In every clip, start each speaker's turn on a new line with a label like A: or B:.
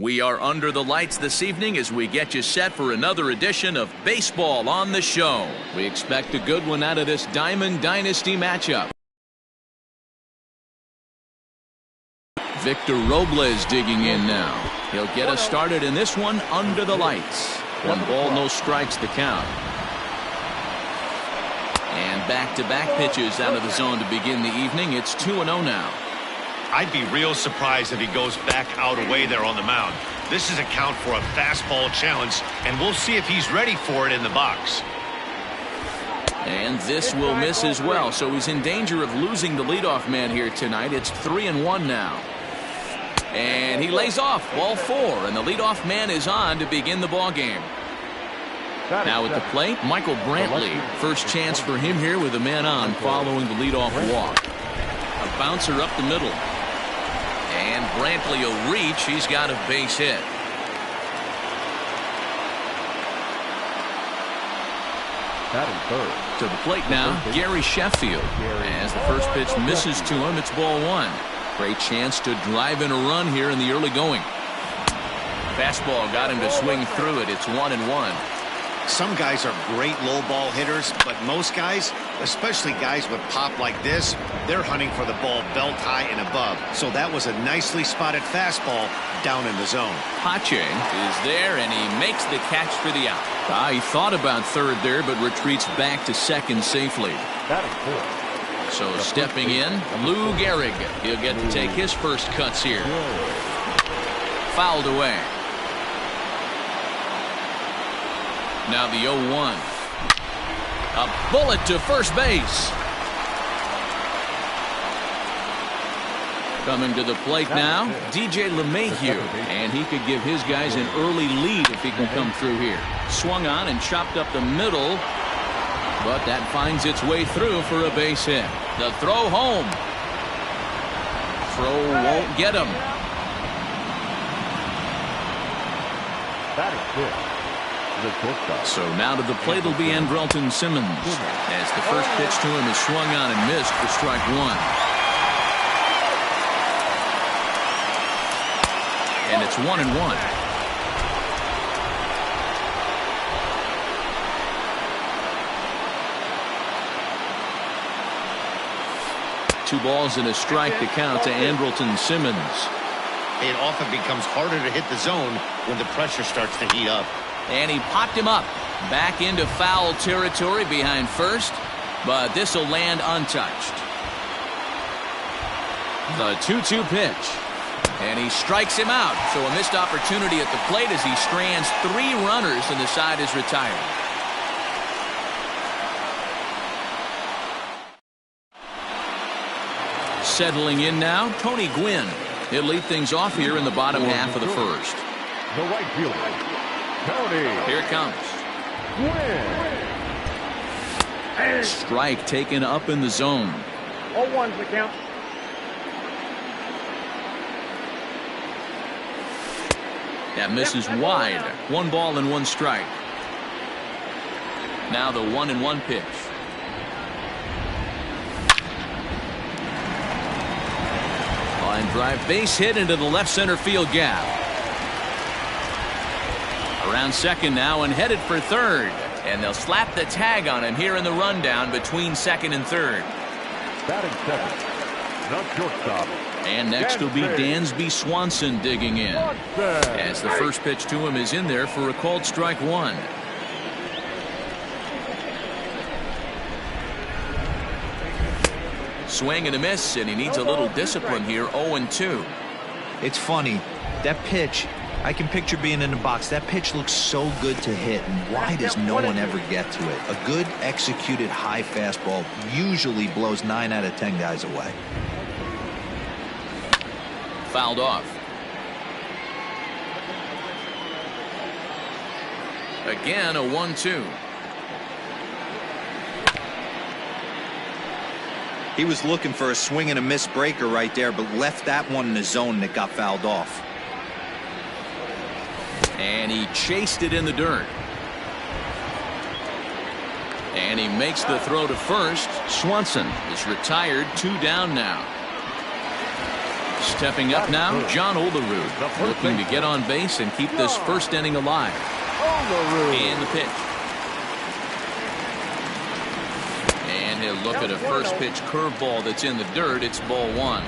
A: We are under the lights this evening as we get you set for another edition of Baseball on the Show. We expect a good one out of this Diamond Dynasty matchup. Victor Robles digging in now. He'll get us started in this one under the lights. 1 ball, no strikes the count. And back-to-back pitches out of the zone to begin the evening. It's 2-0 now.
B: I'd be real surprised if he goes back out away there on the mound. This is a count for a fastball challenge, and we'll see if he's ready for it in the box.
A: And this will miss as well, so he's in danger of losing the leadoff man here tonight. It's 3-1 now. And he lays off, ball 4, and the leadoff man is on to begin the ball game. Now at the plate, Michael Brantley. First chance for him here with a man on following the leadoff walk. A bouncer up the middle. And Brantley will reach. He's got a base hit. To the plate now, Gary Sheffield. As the first pitch misses to him, it's ball 1. Great chance to drive in a run here in the early going. Fastball got him to swing through it. It's 1-1.
B: Some guys are great low ball hitters, but most guys, especially guys with pop like this, they're hunting for the ball belt high and above. So that was a nicely spotted fastball down in the zone.
A: Pache is there, and he makes the catch for the out. He thought about third there, but retreats back to second safely. So stepping in, Lou Gehrig. He'll get to take his first cuts here. Fouled away. Now the 0-1. A bullet to first base. Coming to the plate now, DJ LeMahieu. And he could give his guys an early lead if he can come through here. Swung on and chopped up the middle. But that finds its way through for a base hit. The throw home. Throw won't get him.
C: That is good.
A: So now to the plate will be Andrelton Simmons. As the first pitch to him is swung on and missed for strike 1. And it's 1-1. Two balls and a strike to count to Andrelton Simmons.
B: It often becomes harder to hit the zone when the pressure starts to heat up.
A: And he popped him up. Back into foul territory behind first. But this will land untouched. The 2-2 pitch. And he strikes him out. So a missed opportunity at the plate as he strands 3 runners and the side is retired. Settling in now, Tony Gwynn. He'll lead things off here in the bottom half of the first.
C: The right fielder, Tony.
A: Here it comes.
C: Gwynn.
A: Strike taken up in the zone.
C: 0-1's the count.
A: That misses wide. 1 ball and 1 strike. Now the 1-1 pitch. Line drive, base hit into the left center field gap. Around second now and headed for third. And they'll slap the tag on him here in the rundown between second and third.
C: Batting second, the shortstop.
A: And next will be Dansby Swanson digging in. As the first pitch to him is in there for a called strike 1. Swing and a miss, and he needs a little discipline here. 0-2.
D: It's funny, that pitch, I can picture being in the box. That pitch looks so good to hit, and why does no one ever get to it? A good executed high fastball usually blows 9 out of 10 guys away.
A: Fouled off. Again, a 1-2.
D: He was looking for a swing and a miss breaker right there, but left that one in the zone that got fouled off.
A: And he chased it in the dirt. And he makes the throw to first. Swanson is retired. 2 down now. Stepping up now, John Olerud, looking to get on base and keep this first inning alive. And the pitch. And he'll look at a first pitch curveball that's in the dirt. It's ball one.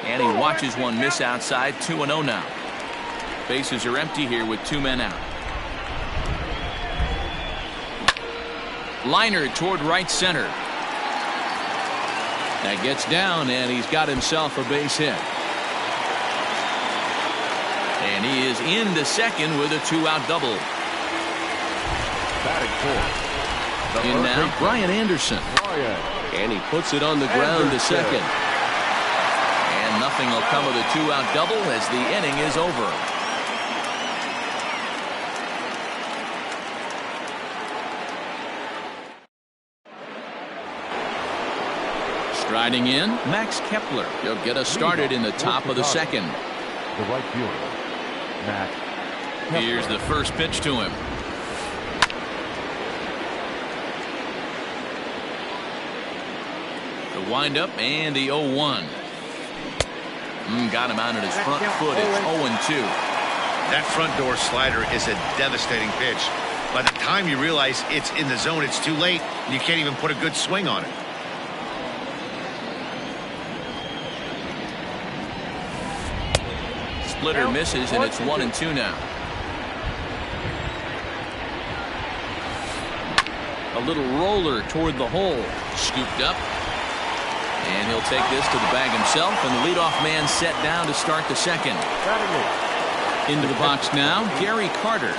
A: And he watches one miss outside. 2-0 now. Bases are empty here with 2 men out. Liner toward right center. That gets down, and he's got himself a base hit. And he is into second with a 2-out double.
C: Batting fourth.
A: In now, Brian Anderson. And he puts it on the ground to second. And nothing will come of the 2-out double as the inning is over. Striding in, Max Kepler. He'll get us started in the top of the second.
C: The right fielder, Max Kepler.
A: Here's the first pitch to him. The windup and the 0-1. Got him out at his front foot. It's 0-2.
B: That front door slider is a devastating pitch. By the time you realize it's in the zone, it's too late, and you can't even put a good swing on it.
A: Splitter misses, and it's 1-2 now. A little roller toward the hole. Scooped up. And he'll take this to the bag himself, and the leadoff man set down to start the second. Into the box now, Gary Carter.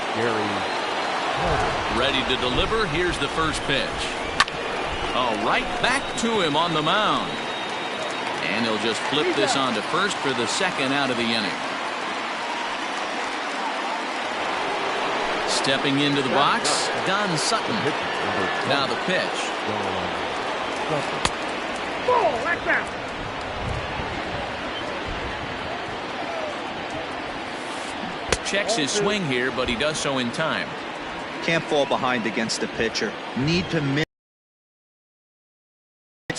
A: Ready to deliver. Here's the first pitch. Oh, right back to him on the mound. And he'll just flip this on to first for the second out of the inning. Stepping into the box, Don Sutton. Now the pitch. Checks his swing here, but he does so in time.
D: Can't fall behind against the pitcher. Need to miss,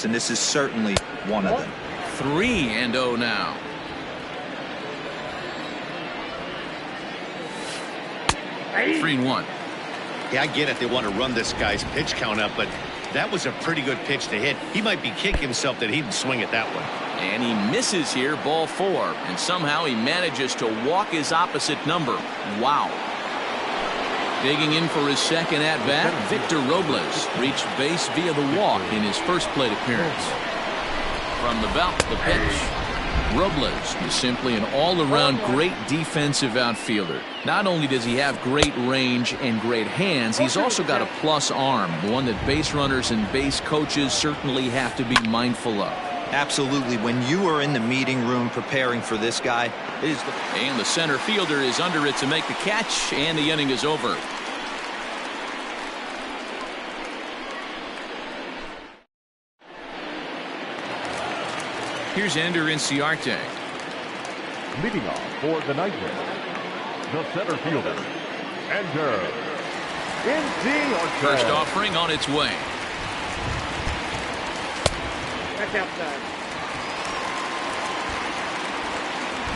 D: and this is certainly one of them.
A: 3-0 now. Three and one.
B: Yeah, I get it. They want to run this guy's pitch count up, but that was a pretty good pitch to hit. He might be kicking himself that he didn't swing it that way.
A: And he misses here, ball 4. And somehow he manages to walk his opposite number. Wow. Digging in for his second at-bat, Victor Robles reached base via the walk in his first plate appearance. From the belt, the pitch. Robles is simply an all-around great defensive outfielder. Not only does he have great range and great hands, he's also got a plus arm, one that base runners and base coaches certainly have to be mindful of.
D: Absolutely. When you are in the meeting room preparing for this guy, it is
A: and the center fielder is under it to make the catch, and the inning is over. Here's Ender Inciarte.
C: Leading off for the Nightmare, the center fielder, Ender Inciarte.
A: First offering on its way.
E: That's outside.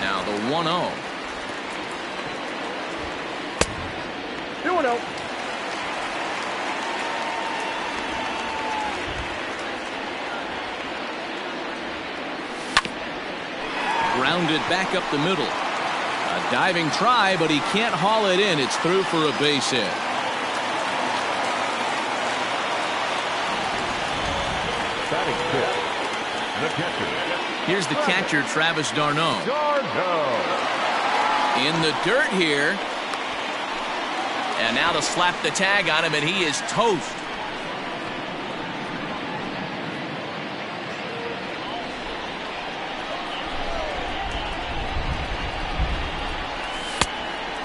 A: Now the 1-0.
E: 2-0.
A: Grounded back up the middle. A diving try, but he can't haul it in. It's through for a base hit.
C: Batting fifth, the catcher.
A: Here's the catcher, Travis d'Arnaud. In the dirt here. And now to slap the tag on him, and he is toast.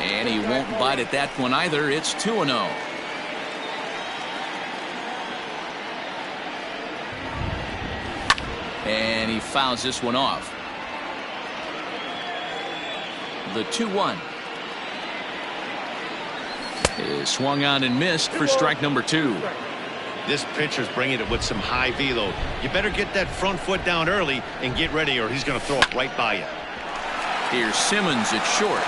A: And he won't bite at that one either. It's 2-0. And he fouls this one off. The 2-1 is swung on and missed for strike number 2.
B: This pitcher's bringing it with some high velo. You better get that front foot down early and get ready, or he's going to throw it right by you.
A: Here's Simmons at short.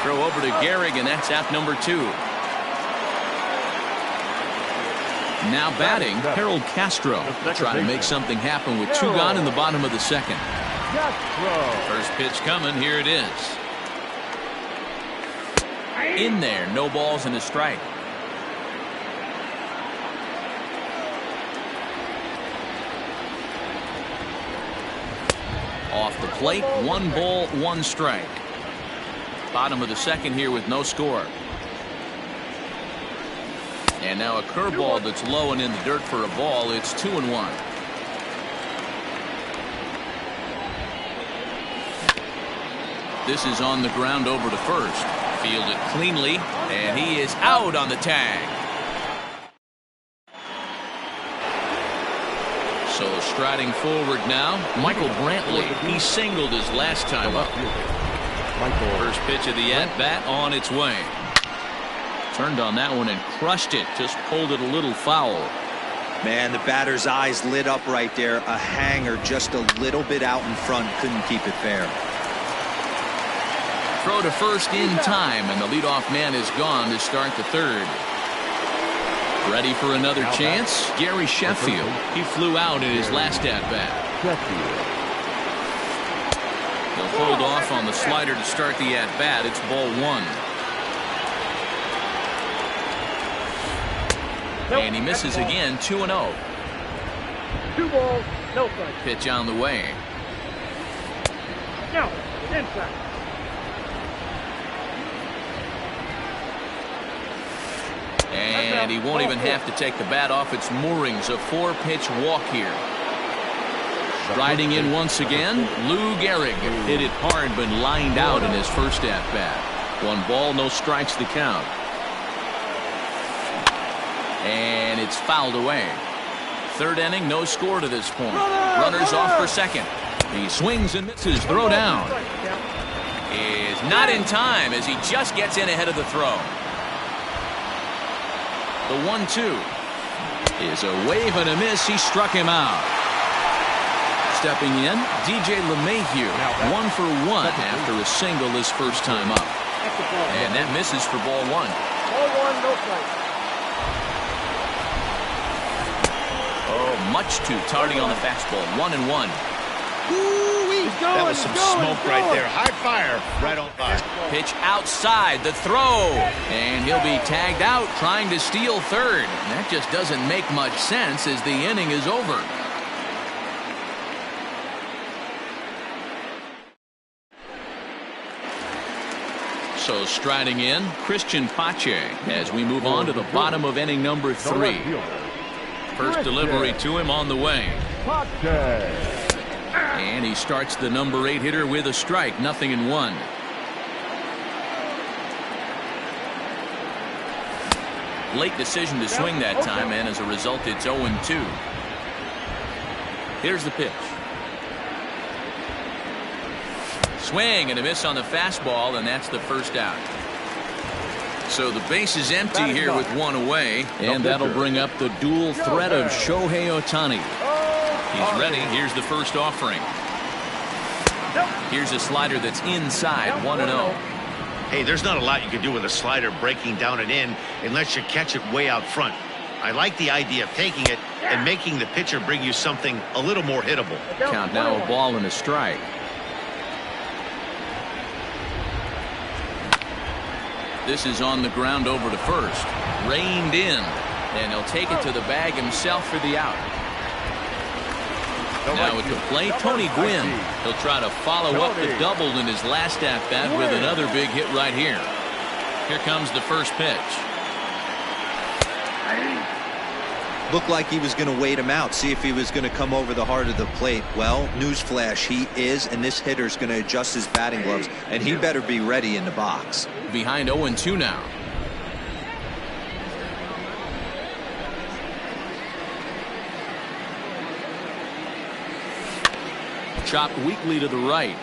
A: Throw over to Gehrig, and that's out number 2. Now batting, Harold Castro. Try to make something happen with 2 gone in the bottom of the second. First pitch coming. Here it is. In there. No balls and a strike. Off the plate, 1 ball, 1 strike. Bottom of the second here with no score. And now a curveball that's low and in the dirt for a ball. It's 2-1. This is on the ground over to first. Fielded cleanly, and he is out on the tag. So striding forward now, Michael Brantley. He singled his last time up. First pitch of the at-bat on its way. Turned on that one and crushed it. Just pulled it a little foul.
D: Man, the batter's eyes lit up right there. A hanger just a little bit out in front. Couldn't keep it fair.
A: Throw to first in time, and the leadoff man is gone to start the third. Ready for another chance? Gary Sheffield. He flew out in his last at-bat. He'll hold off on the slider to start the at-bat. It's ball 1. And he misses again. 2-0.
E: 2 balls, no strikes.
A: Pitch on the way.
E: No, inside.
A: And he won't even have to take the bat off its moorings. A 4-pitch walk here. Riding in once again, Lou Gehrig. Hit it hard but lined out in his first at-bat. 1 ball, no strikes the count. And it's fouled away. Third inning, no score to this point. Runners off for second. He swings and misses. Throw down. Is not in time as he just gets in ahead of the throw. The 1-2 is a wave and a miss. He struck him out. Stepping in, DJ LeMahieu, 1 for 1 after a single his first time up. And that misses for ball 1.
E: Ball 1, no strikes.
A: Oh, much too tardy on the fastball. 1-1.
B: That was some smoke right there. High fire right on by.
A: Pitch outside the throw, and he'll be tagged out trying to steal third. That just doesn't make much sense as the inning is over. So striding in, Christian Pache as we move on to the bottom of inning number 3. First delivery to him on the way. And he starts the number 8 hitter with a strike. 0-1. Late decision to swing that time, and as a result it's 0-2. Here's the pitch. Swing and a miss on the fastball, and that's the first out. So the base is empty here with 1 away, and that'll bring up the dual threat of Shohei Ohtani. He's ready. Here's the first offering. Here's a slider that's inside. 1-0.
B: Hey, there's not a lot you can do with a slider breaking down and in unless you catch it way out front. I like the idea of taking it and making the pitcher bring you something a little more hittable.
A: Count now, a ball and a strike. This is on the ground over to first. Reined in, and he'll take it to the bag himself for the out. Now at the plate, Tony Gwynn. He'll try to follow up the double in his last at-bat with another big hit right here. Here comes the first pitch.
D: Looked like he was going to wait him out, see if he was going to come over the heart of the plate. Well, newsflash, he is, and this hitter's going to adjust his batting gloves, and he better be ready in the box.
A: Behind 0-2 now. Chopped weakly to the right.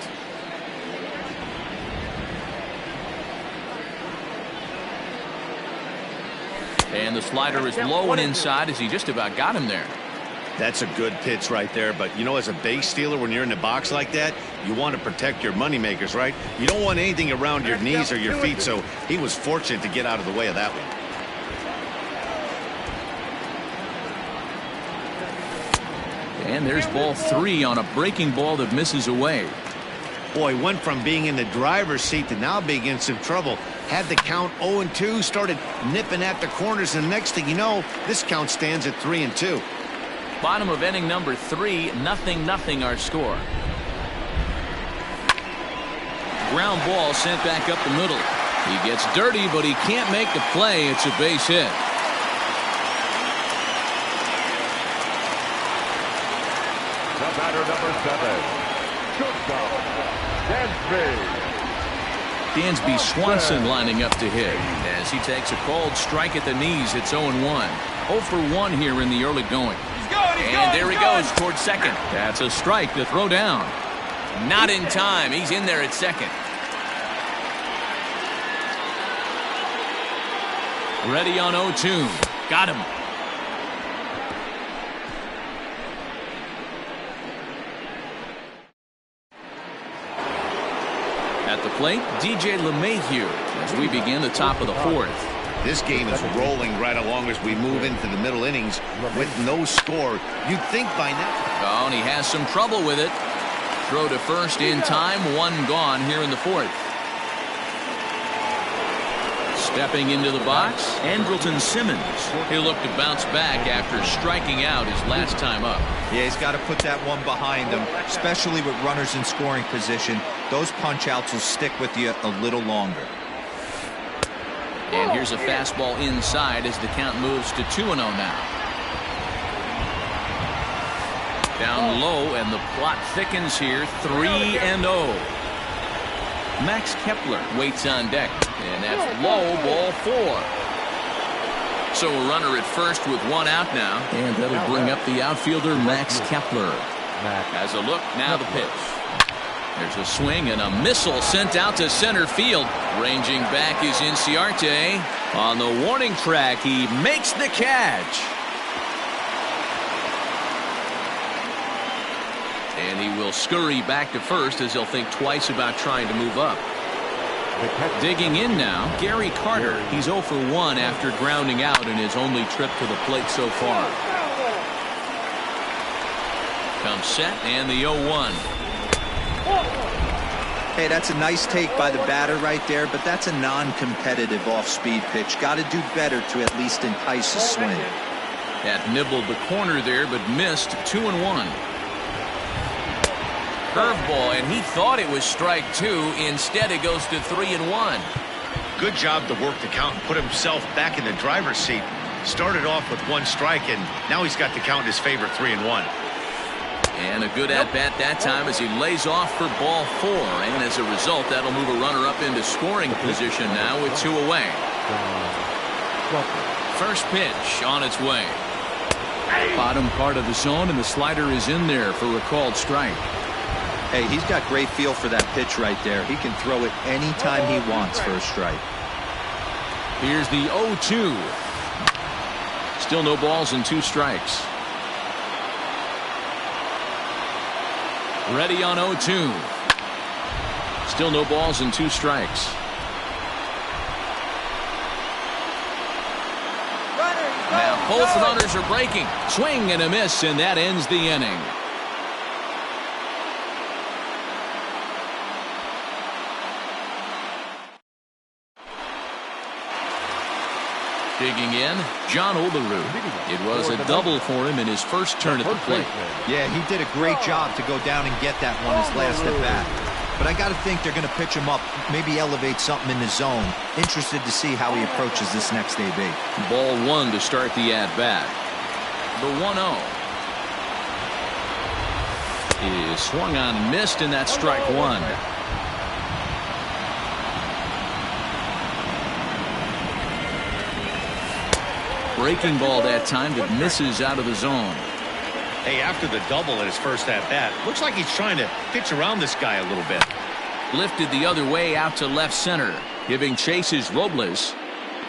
A: And the slider is low and inside as he just about got him there.
B: That's a good pitch right there, but you know, as a base stealer, when you're in the box like that, you want to protect your money makers, right? You don't want anything around your knees or your feet, so he was fortunate to get out of the way of that one.
A: And there's ball 3 on a breaking ball that misses away.
B: Boy, went from being in the driver's seat to now being in some trouble. Had the count 0-2, started nipping at the corners, and next thing you know, this count stands at 3-2.
A: Bottom of inning number 3, 0-0 our score. Ground ball sent back up the middle. He gets dirty, but he can't make the play. It's a base hit.
C: The batter, number 7, shortstop, Dansby.
A: Dansby Swanson lining up to hit as he takes a called strike at the knees. It's 0-1. 0 for 1 here in the early going. And there he goes towards second. That's a strike to throw down. Not in time. He's in there at second. Ready on 0-2. Got him. At the plate, DJ LeMahieu as we begin the top of the 4th.
B: This game is rolling right along as we move into the middle innings with no score. You'd think by now.
A: Oh, and he has some trouble with it. Throw to first in time. 1 gone here in the 4th. Stepping into the box, Andrelton Simmons. He'll look to bounce back after striking out his last time up.
D: Yeah, he's got to put that one behind him, especially with runners in scoring position. Those punch-outs will stick with you a little longer.
A: And here's a fastball inside as the count moves to 2-0 now. Down low, and the plot thickens here. 3-0. Max Kepler waits on deck, and that's low, ball 4. So a runner at first with 1 out now, and that'll bring up the outfielder Max Kepler. Has a look, now the pitch. There's a swing and a missile sent out to center field. Ranging back is Inciarte. On the warning track, he makes the catch. And he will scurry back to first as he'll think twice about trying to move up. Digging in now, Gary Carter. He's 0 for 1 after grounding out in his only trip to the plate so far. Comes set and the 0-1.
D: Hey, that's a nice take by the batter right there, but that's a non-competitive off-speed pitch. Got to do better to at least entice a swing.
A: That nibbled the corner there, but missed. 2-1. Curveball, and he thought it was strike 2. Instead, it goes to 3-1.
B: Good job to work the count and put himself back in the driver's seat. Started off with 1 strike, and now he's got the count in his favor, 3-1.
A: And a good at-bat that time as he lays off for ball 4. And as a result, that'll move a runner up into scoring position now with 2 away. First pitch on its way. Bottom part of the zone, and the slider is in there for a called strike.
D: Hey, he's got great feel for that pitch right there. He can throw it anytime he wants for a strike.
A: Here's the 0-2. Still no balls and 2 strikes. Ready on 0-2. Still no balls and 2 strikes. Now both runners are breaking. Swing and a miss, and that ends the inning. Digging in, John Olerud. It was a double for him in his first turn at the plate.
D: Yeah, he did a great job to go down and get that one his last at bat. But I got to think they're going to pitch him up, maybe elevate something in the zone. Interested to see how he approaches this next AB.
A: Ball 1 to start the at-bat. The 1-0 is swung on and missed, and that's strike 1. Breaking ball that time that misses out of the zone.
B: Hey, after the double at his first at-bat, looks like he's trying to pitch around this guy a little bit.
A: Lifted the other way out to left center. Giving chase is Robles.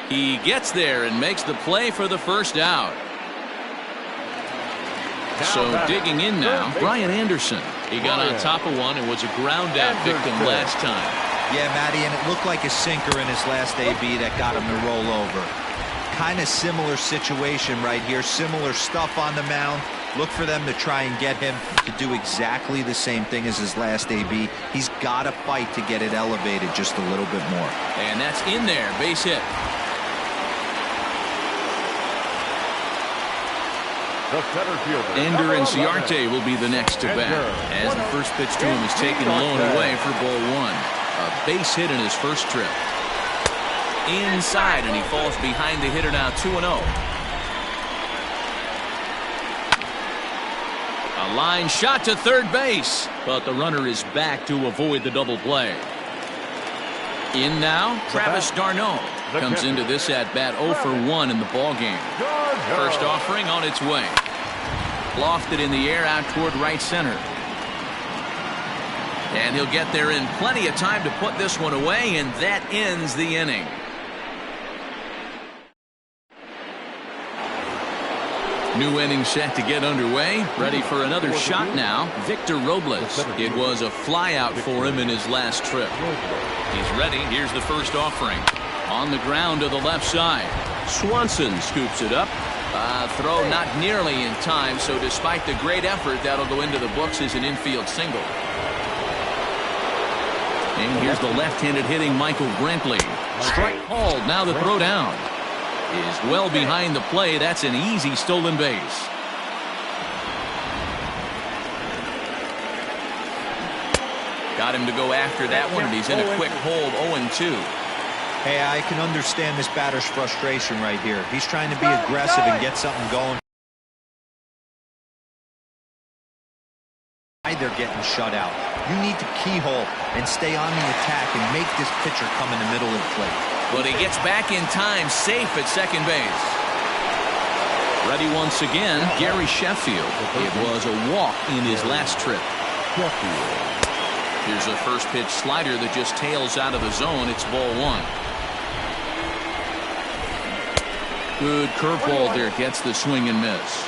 A: He gets there and makes the play for the first out. So digging in now, Brian Anderson. He got on top of one and was a ground out victim last time.
D: Yeah, Matty, and it looked like a sinker in his last AB that got him to roll over. Kind of similar situation right here. Similar stuff on the mound. Look for them to try and get him to do exactly the same thing as his last AB. He's got to fight to get it elevated just a little bit more.
A: And that's in there. Base hit.
C: The center fielder,
A: Ender Inciarte will be the next to bat, as the first pitch to him is taken low and away for ball one. A base hit in his first trip. Inside, and he falls behind the hitter now 2-0. A line shot to third base, but the runner is back to avoid the double play. In now, Travis d'Arnaud comes into this at bat 0 for 1 in the ball game. First offering on its way. Lofted in the air out toward right center. And he'll get there in plenty of time to put this one away, and that ends the inning. New inning set to get underway. Ready for another shot now. Victor Robles. It was a flyout for him in his last trip. He's ready. Here's the first offering. On the ground to the left side. Swanson scoops it up. Throw not nearly in time, so despite the great effort, that'll go into the books as an infield single. And here's the left-handed hitting Michael Brantley. Strike called. Now the throw down is well behind the play. That's an easy stolen base. Got him to go after that one, and he's in a quick hold. 0-2.
D: Hey, I can understand this batter's frustration right here. He's trying to be aggressive and get something going. They're getting shut out. You need to keyhole and stay on the attack and make this pitcher come in the middle of the plate.
A: But he gets back in time, safe at second base. Ready once again, Gary Sheffield. It was a walk in his last trip. Here's a first pitch slider that just tails out of the zone. It's ball one. Good curveball there. Gets the swing and miss.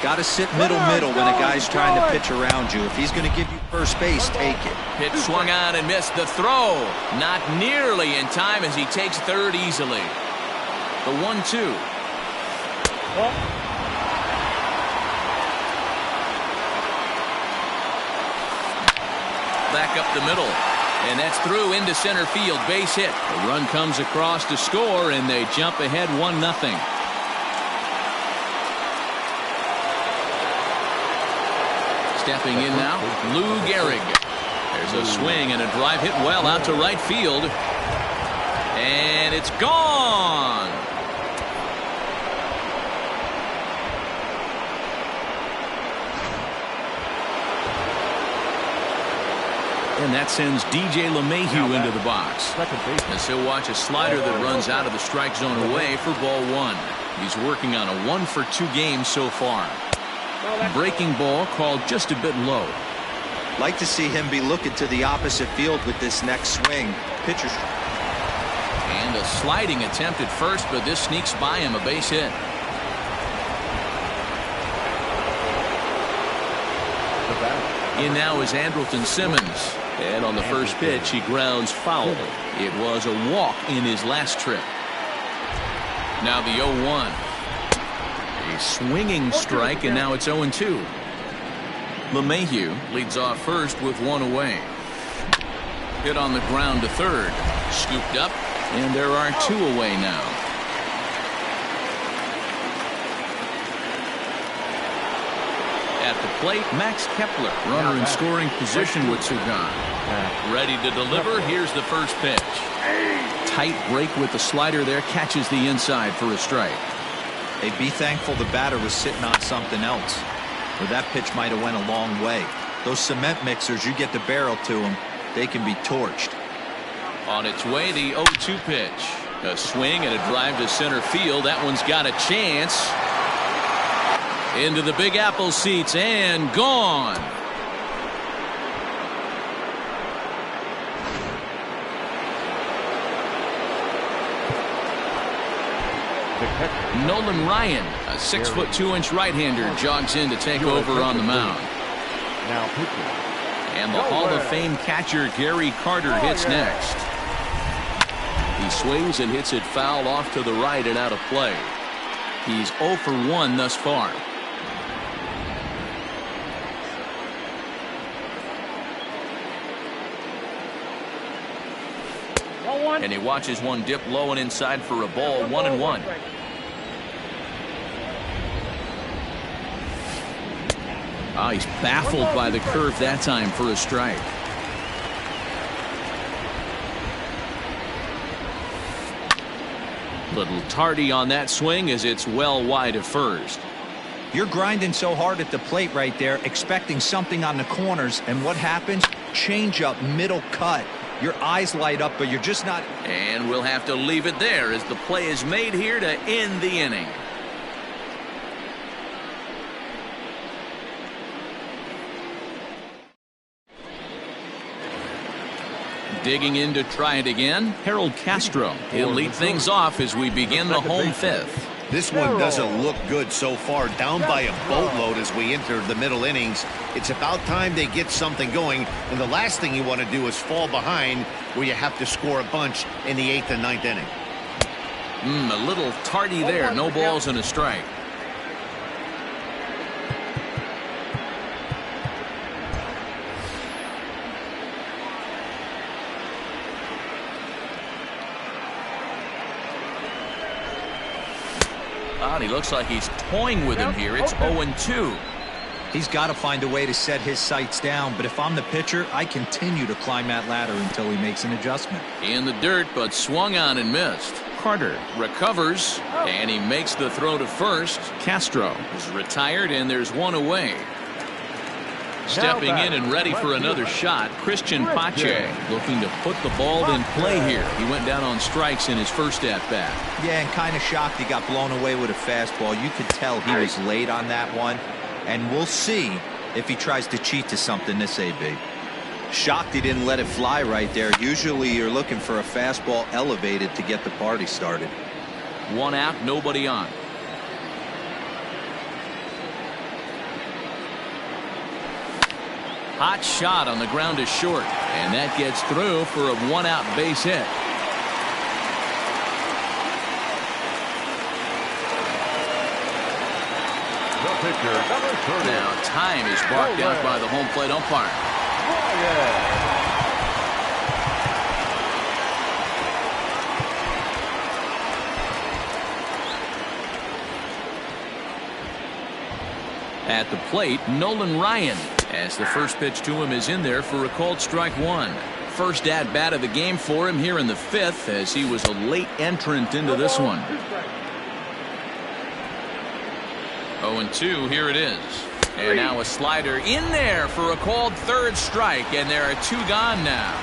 D: Got to sit middle when a guy's trying to pitch around you. If he's going to give you first base, take it.
A: Pitch swung on and missed. The throw not nearly in time as he takes third easily. The 1-2. Back up the middle, and that's through into center field. Base hit. The run comes across to score, and they jump ahead 1-0. Stepping in now, Lou Gehrig. There's a swing and a drive hit well out to right field. And it's gone. And that sends DJ LeMahieu into the box. As he'll watch a slider that runs out of the strike zone away for ball one. He's working on a 1-for-2 game so far. Breaking ball called just a bit low.
D: Like to see him be looking to the opposite field with this next swing. Pitcher's.
A: And a sliding attempt at first, but this sneaks by him, a base hit. In now is Andrelton Simmons. And on the first pitch, he grounds foul. It was a walk in his last trip. Now the 0-1. A swinging strike, and now it's 0-2. LeMahieu leads off first with one away. Hit on the ground to third. Scooped up, and there are two away now. At the plate, Max Kepler, runner in scoring position with two gone. Ready to deliver. Here's the first pitch. Tight break with the slider there, catches the inside for a strike.
D: Hey, be thankful the batter was sitting on something else, or that pitch might have went a long way. Those cement mixers, you get the barrel to them, they can be torched.
A: On its way, the 0-2 pitch. A swing and a drive to center field. That one's got a chance. Into the Big Apple seats and gone.
C: The catcher.
A: Nolan Ryan, a 6'2" right-hander, jogs in to take over on the mound.
C: Now pitching.
A: And the Hall of Fame catcher Gary Carter hits next. He swings and hits it foul off to the right and out of play. He's 0 for 1 thus far. And he watches one dip low and inside for a ball. 1-1. Oh, he's baffled by the curve that time for a strike. Little tardy on that swing as it's well wide of first.
D: You're grinding so hard at the plate right there, expecting something on the corners, and what happens? Change up, middle cut. Your eyes light up, but you're just not.
A: And we'll have to leave it there as the play is made here to end the inning. Digging in to try it again, Harold Castro. He'll lead things off as we begin the home fifth.
B: This one doesn't look good so far. Down by a boatload as we enter the middle innings. It's about time they get something going. And the last thing you want to do is fall behind where you have to score a bunch in the 8th and 9th inning.
A: A little tardy there. No balls and a strike. He looks like he's toying with him here. It's 0-2.
D: He's got to find a way to set his sights down, but if I'm the pitcher, I continue to climb that ladder until he makes an adjustment.
A: In the dirt, but swung on and missed. Carter recovers, and he makes the throw to first. Castro is retired, and there's one away. Stepping in and ready for another shot, Christian Pache looking to put the ball in play here. He went down on strikes in his first at-bat.
D: Yeah, and kind of shocked he got blown away with a fastball. You could tell he was late on that one, and we'll see if he tries to cheat to something this AB. Shocked he didn't let it fly right there. Usually you're looking for a fastball elevated to get the party started.
A: One out, nobody on. Hot shot on the ground is short, and that gets through for a one-out base hit.
C: The pitcher, number 30.
A: Now time is barked out by the home plate umpire. At the plate, Nolan Ryan, as the first pitch to him is in there for a called strike one. First at bat of the game for him here in the fifth, as he was a late entrant into this one. 0-2, here it is. And now a slider in there for a called third strike, and there are two gone now.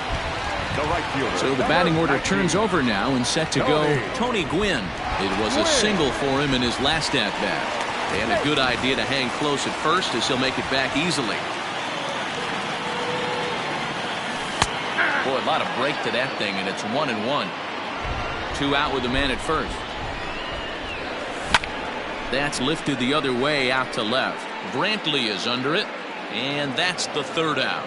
A: So the batting order turns over now and set to go Tony Gwynn. It was a single for him in his last at bat. And a good idea to hang close at first as he'll make it back easily. Boy, a lot of break to that thing, and it's 1-1. Two out with the man at first. That's lifted the other way out to left. Brantley is under it, and that's the third out.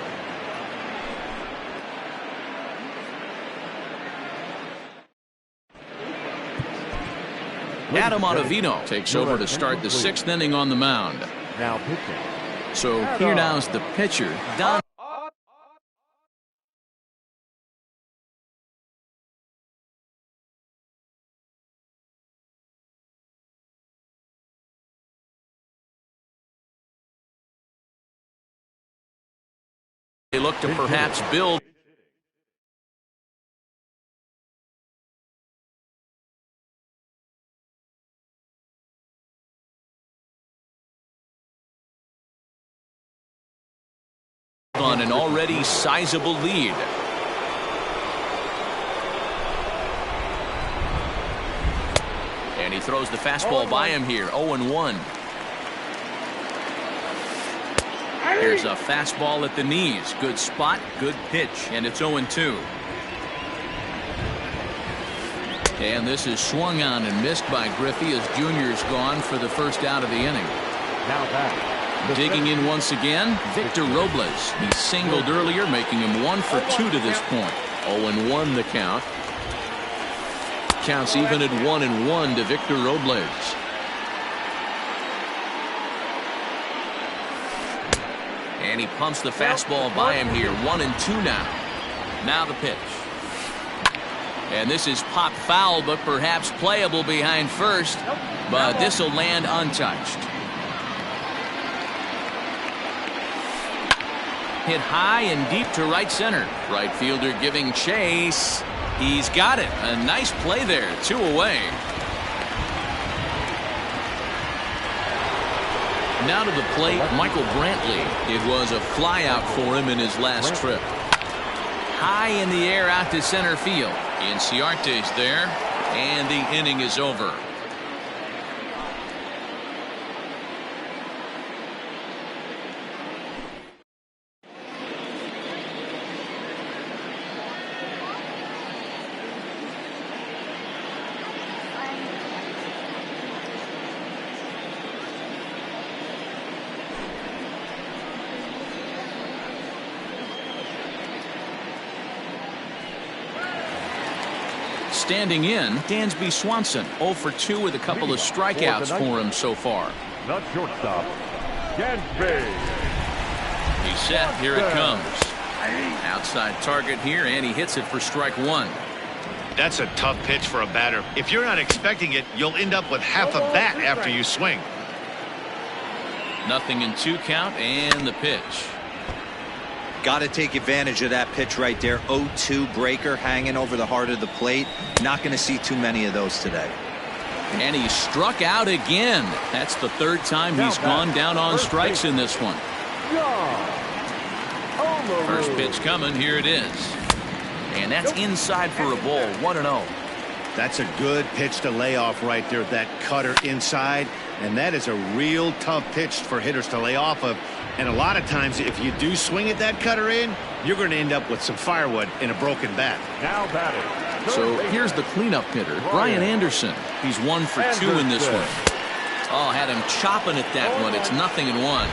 A: Adam Ottavino takes over to start the sixth inning on the mound.
C: Now pitching.
A: So here now's the pitcher, Don. They look to perhaps build. On an already sizable lead. And he throws the fastball by him here. 0-1. Here's a fastball at the knees. Good spot, good pitch, and it's 0-2. And this is swung on and missed by Griffey as Junior's gone for the first out of the inning.
C: Now back.
A: Digging in once again, Victor Robles. He singled earlier, making him 1 for 2 to this point. 0-1 the count. Counts even at 1-1 to Victor Robles. And he pumps the fastball by him here. 1-2 now. Now the pitch. And this is popped foul, but perhaps playable behind first. But this will land untouched. Hit high and deep to right center. Right fielder giving chase. He's got it. A nice play there. 2 away. Now to the plate, Michael Brantley. It was a flyout for him in his last trip. High in the air out to center field. Inciarte's there, and the inning is over. Standing in, Dansby Swanson, 0 for 2 with a couple of strikeouts for him so far.
C: The shortstop, Dansby.
A: He's set. Here it comes. Outside target here, and he hits it for strike 1.
B: That's a tough pitch for a batter. If you're not expecting it, you'll end up with half a bat after you swing.
A: 0-2 count, and the pitch.
D: Got to take advantage of that pitch right there. 0-2 breaker hanging over the heart of the plate. Not going to see too many of those today.
A: And he struck out again. That's the 3rd time he's gone down on strikes in this one. First pitch coming. Here it is. And that's inside for a ball. 1-0.
B: That's a good pitch to lay off right there. That cutter inside. And that is a real tough pitch for hitters to lay off of. And a lot of times, if you do swing at that cutter in, you're going to end up with some firewood in a broken bat.
C: Now batting.
A: So here's the cleanup hitter, Brian Anderson. He's 1 for 2 in this one. Oh, had him chopping at that one. It's 0-1.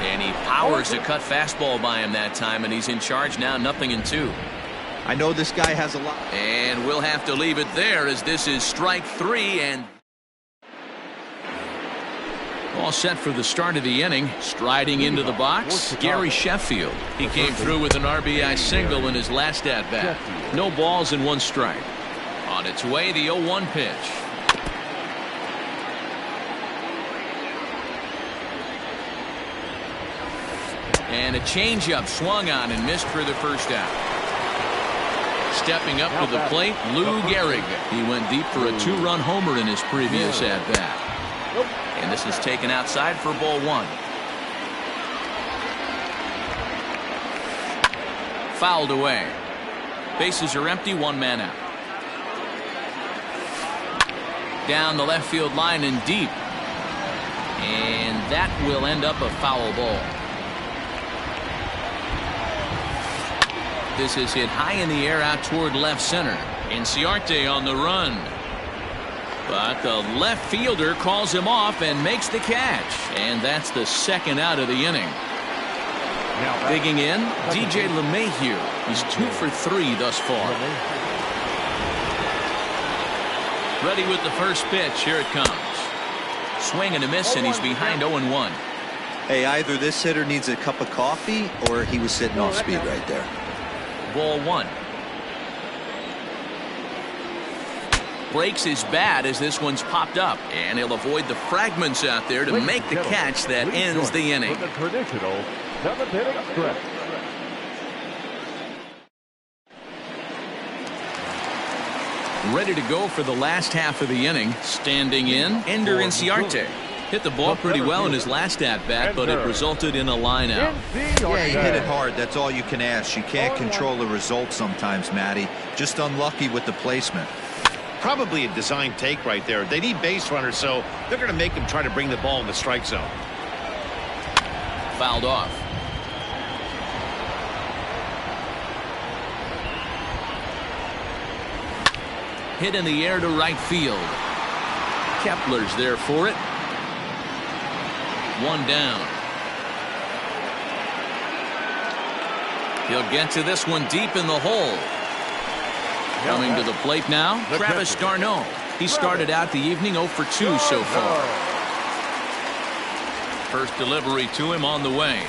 A: And he powers a cut fastball by him that time, and he's in charge now. 0-2.
D: I know this guy has a lot.
A: And we'll have to leave it there as this is strike 3 and all set for the start of the inning. Striding into the box, Gary Sheffield. He came through with an RBI single in his last at-bat. No balls and 1 strike. On its way, the 0-1 pitch. And a changeup swung on and missed for the first out. Stepping up to the plate, Lou Gehrig. He went deep for a 2-run homer in his previous at-bat. And this is taken outside for ball 1. Fouled away. Bases are empty, 1 man out. Down the left field line and deep. And that will end up a foul ball. This is hit high in the air out toward left center. Inciarte on the run. But the left fielder calls him off and makes the catch. And that's the 2nd out of the inning. Digging in, DJ LeMahieu. He's 2 for 3 thus far. Ready with the first pitch. Here it comes. Swing and a miss, and he's behind 0-1.
D: Hey, either this hitter needs a cup of coffee or he was sitting off speed right there.
A: Ball 1. Breaks his bat as this one's popped up, and he'll avoid the fragments out there to make the catch that ends the inning.
C: The traditional 7th-inning stretch.
A: Ready to go for the last half of the inning. Standing in, Ender Inciarte. Hit the ball pretty well in his last at-bat, but it resulted in a line-out.
D: Yeah, he hit it hard. That's all you can ask. You can't control the result sometimes, Matty. Just unlucky with the placement.
B: Probably a design take right there. They need base runners, so they're going to make him try to bring the ball in the strike zone.
A: Fouled off. Hit in the air to right field. Kepler's there for it. One down. He'll get to this one deep in the hole. Coming to the plate now, Travis d'Arnaud. He started out the evening 0 for 2 so far. First delivery to him on the way.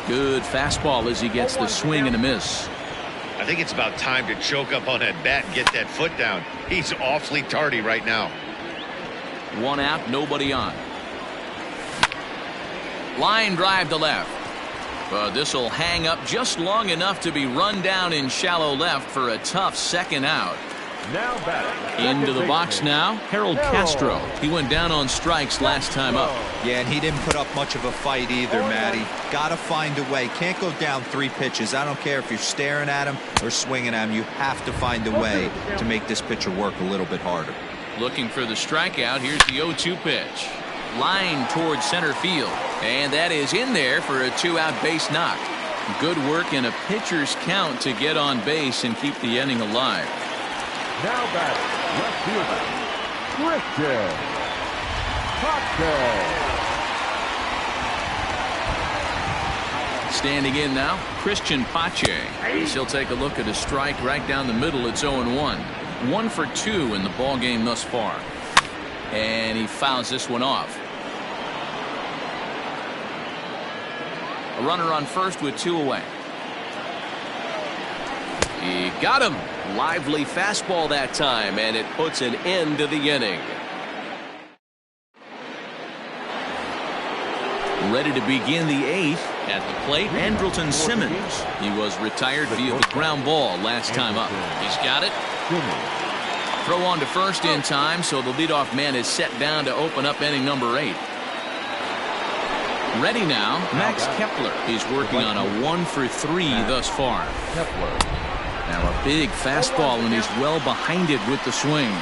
A: Good fastball as he gets the swing and a miss.
B: I think it's about time to choke up on that bat and get that foot down. He's awfully tardy right now.
A: One out, nobody on. Line drive to left. But this will hang up just long enough to be run down in shallow left for a tough second out.
C: Now batting.
A: Into the box now, Harold Castro. He went down on strikes last time up.
D: Yeah, and he didn't put up much of a fight either, Matty. Gotta find a way. Can't go down 3 pitches. I don't care if you're staring at him or swinging at him. You have to find a way to make this pitcher work a little bit harder.
A: Looking for the strikeout. Here's the 0-2 pitch. Line towards center field. And that is in there for a 2-out base knock. Good work in a pitcher's count to get on base and keep the inning alive.
C: Now batting. Left fielder. Christian Pache.
A: Standing in now, Christian Pache. He'll take a look at a strike right down the middle. It's 0-1. 1 for 2 in the ball game thus far. And he fouls this one off. A runner on first with 2 away. He got him. Lively fastball that time, and it puts an end to the inning. Ready to begin the 8th. At the plate, Andrelton Simmons. He was retired via the ground ball last time up. He's got it. Throw on to first in time, so the leadoff man is set down to open up inning number 8. Ready now, Max Kepler. He's working on a 1 for 3 thus far. Now a big fastball, and he's well behind it with the swing.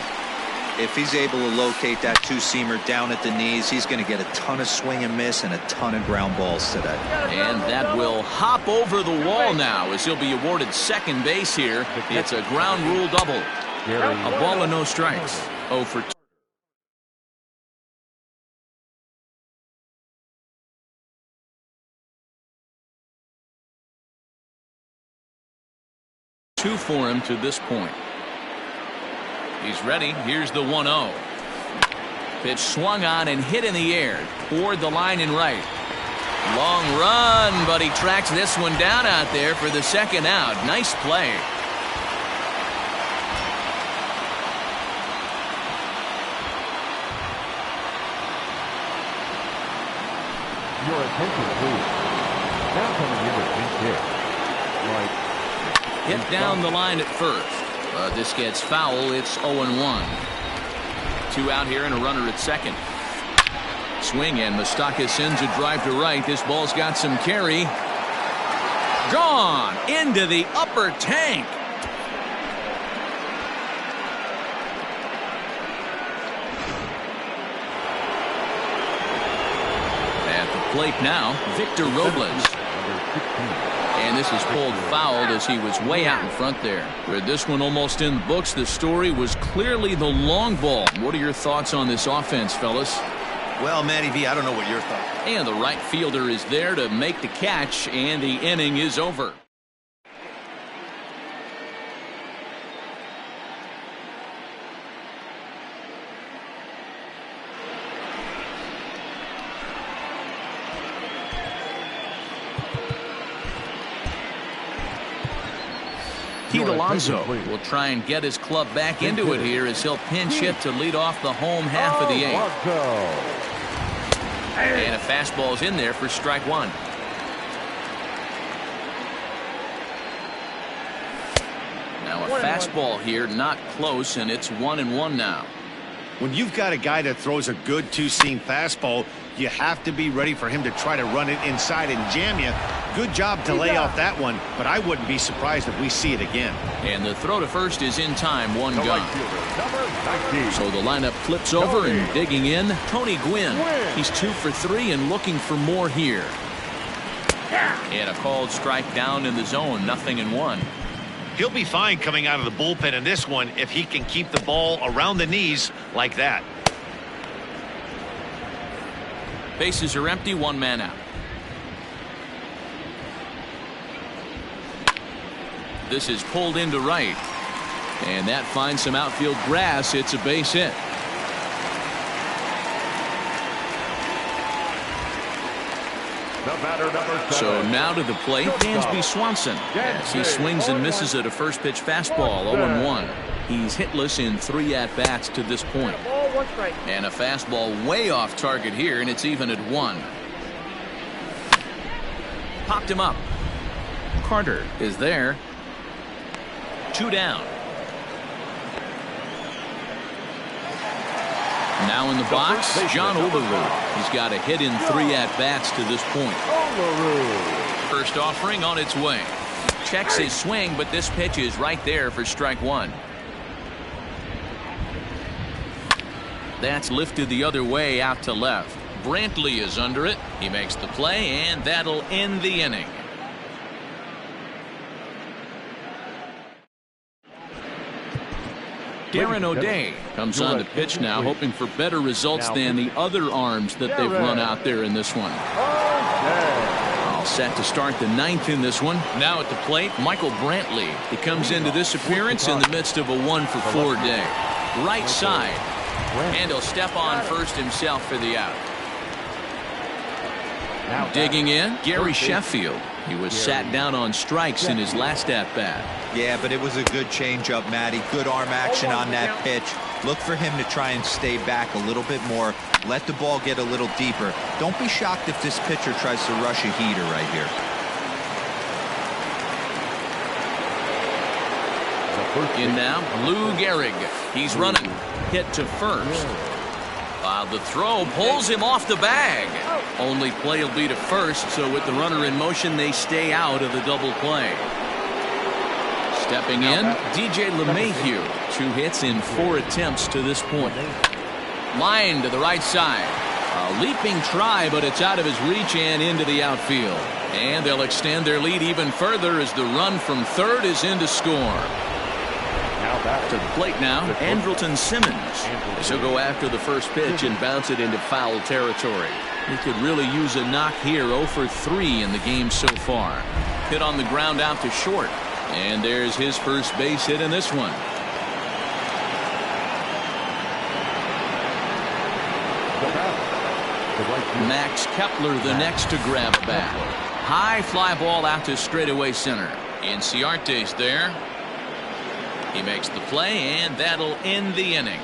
D: If he's able to locate that 2-seamer down at the knees, he's going to get a ton of swing and miss and a ton of ground balls today.
A: And that will hop over the wall now as he'll be awarded second base here. It's a ground rule double. A ball and no strikes. 0 for 2 for him to this point. He's ready. Here's the 1-0. Pitch swung on and hit in the air toward the line and right. Long run, but he tracks this one down out there for the second out. Nice play.
C: Your attention, please. Now coming in with pinch hit.
A: Hit down the line at first. This gets foul. It's 0-1. 2 out here and a runner at second. Swing, and Moustakas sends a drive to right. This ball's got some carry. Gone into the upper tank. At the plate now, Victor Robles. And this is pulled fouled as he was way out in front there. With this one almost in the books, the story was clearly the long ball. What are your thoughts on this offense, fellas?
B: Well, Matty V, I don't know what your thoughts are.
A: And the right fielder is there to make the catch, and the inning is over. Pete Alonso will try and get his club back into it here as he'll pinch hit to lead off the home half of the 8th. And a fastball's in there for strike 1. Now a fastball here, not close, and it's 1-1 now.
B: When you've got a guy that throws a good 2-seam fastball, you have to be ready for him to try to run it inside and jam you. Good job to lay off that one, but I wouldn't be surprised if we see it again.
A: And the throw to first is in time, 1 gone. So the lineup flips over, and digging in, Tony Gwynn. He's 2 for 3 and looking for more here. And a called strike down in the zone, 0-1.
B: He'll be fine coming out of the bullpen in this one if he can keep the ball around the knees like that.
A: Bases are empty, one man out. This is pulled into right. And that finds some outfield grass. It's a base hit. So now to the plate, Dansby Swanson, as he swings and misses at a first pitch fastball, 0-1. He's hitless in 3 at-bats to this point. And a fastball way off target here, and it's even at 1. Popped him up. Carter is there. 2 down. Now in the box, John Olerud. He's got a hit in 3 at-bats to this point. First offering on its way. Checks his swing, but this pitch is right there for strike 1. That's lifted the other way out to left. Brantley is under it. He makes the play, and that'll end the inning. Darren O'Day comes on to pitch now, hoping for better results than the other arms that they've run out there in this one. All set to start the 9th in this one. Now at the plate, Michael Brantley. He comes into this appearance in the midst of a 1-for-4 day. Right side. And he'll step on first himself for the out. Digging in, Gary Sheffield. He was sat down on strikes in his last at-bat.
D: Yeah, but it was a good changeup, Matty. Good arm action on that pitch. Look for him to try and stay back a little bit more. Let the ball get a little deeper. Don't be shocked if this pitcher tries to rush a heater right here.
A: In now, Lou Gehrig. He's running. Hit to first. The throw pulls him off the bag. Only play will be to first, so with the runner in motion, they stay out of the double play. Stepping in, DJ LeMahieu. 2 hits in 4 attempts to this point. Line to the right side. A leaping try, but it's out of his reach and into the outfield. And they'll extend their lead even further as the run from third is in to score. To the plate now, Andrelton Simmons. As he'll go after the first pitch and bounce it into foul territory. He could really use a knock here. 0 for 3 in the game so far. Hit on the ground out to short. And there's his first base hit in this one. Max Kepler the next to grab a bat. High fly ball out to straightaway center. Inciarte's there. He makes the play, and that'll end the inning.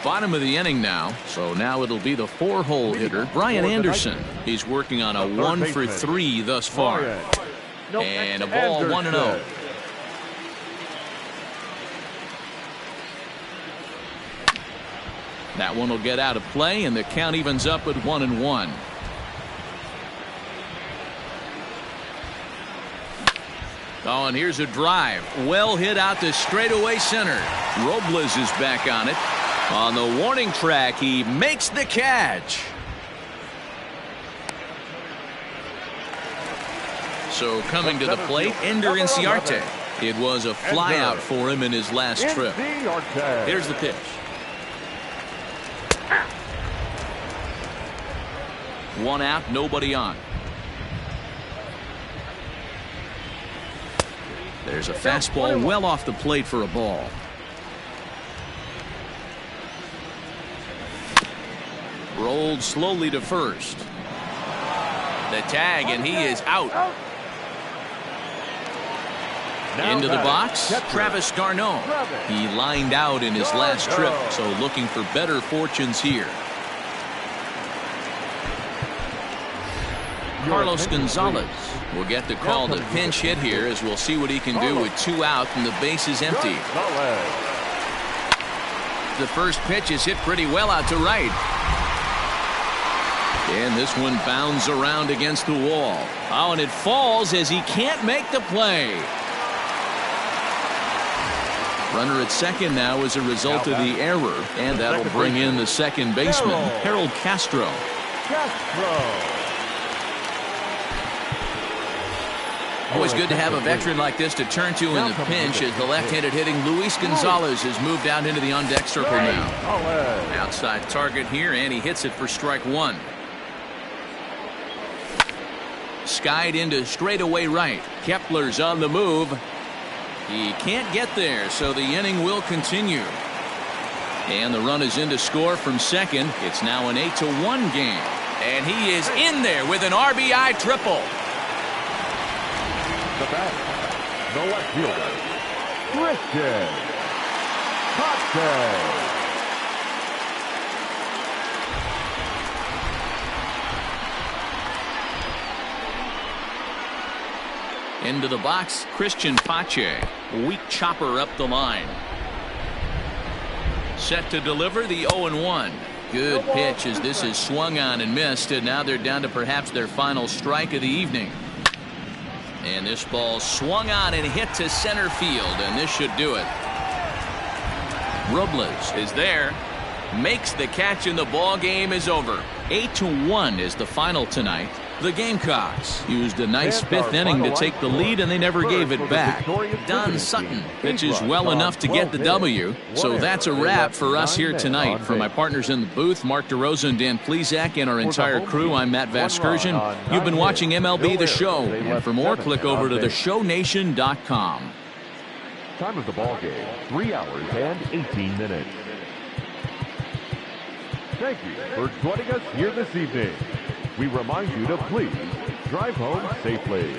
A: Bottom of the inning now, so now it'll be the 4-hole hitter, Brian Anderson. He's working on a 1 for 3 thus far. And a ball 1-0. That one will get out of play, and the count evens up at 1-1. Oh, and here's a drive. Well hit out to straightaway center. Robles is back on it. On the warning track, he makes the catch. So coming to the plate, Ender Inciarte. It was a flyout for him in his last trip. Here's the pitch. 1 out, nobody on. There's a fastball well off the plate for a ball. Rolled slowly to first. The tag, and he is out. Into the box, Travis d'Arnaud. He lined out in his last trip, so looking for better fortunes here. Carlos Gonzalez will get the call to pinch hit here, as we'll see what he can do with 2 out and the base is empty. The first pitch is hit pretty well out to right. And this one bounds around against the wall. Oh, and it falls as he can't make the play. Runner at second now as a result of the error, and that'll bring in the second baseman, Harold Castro.
C: Castro.
A: Always good to have a veteran like this to turn to in the pinch as the left-handed hitting Luis Gonzalez has moved out into the on-deck circle now. Outside target here, and he hits it for strike one. Skied into straightaway right. Kepler's on the move. He can't get there, so the inning will continue. And the run is in to score from second. It's now an 8-1 game. And he is in there with an RBI triple.
C: The bat, the left fielder, Christian Pache.
A: Into the box, Christian Pache. Weak chopper up the line. Set to deliver the 0-1. Good pitch as this is swung on and missed, and now they're down to perhaps their final strike of the evening. And this ball swung on and hit to center field, and this should do it. Robles is there, makes the catch, and the ball game is over. 8-1 is the final tonight. The Gamecocks used a nice fifth inning to take the lead, and they never gave it back. Don Sutton pitches well enough to get the W. So that's a wrap for us here tonight. For my partners in the booth, Mark DeRosa and Dan Plesac, and our entire crew, I'm Matt Vasgersian. You've been watching MLB The Show. And for more, click over to theshownation.com.
C: Time of the ball game, 3 hours and 18 minutes. Thank you for joining us here this evening. We remind you to please drive home safely.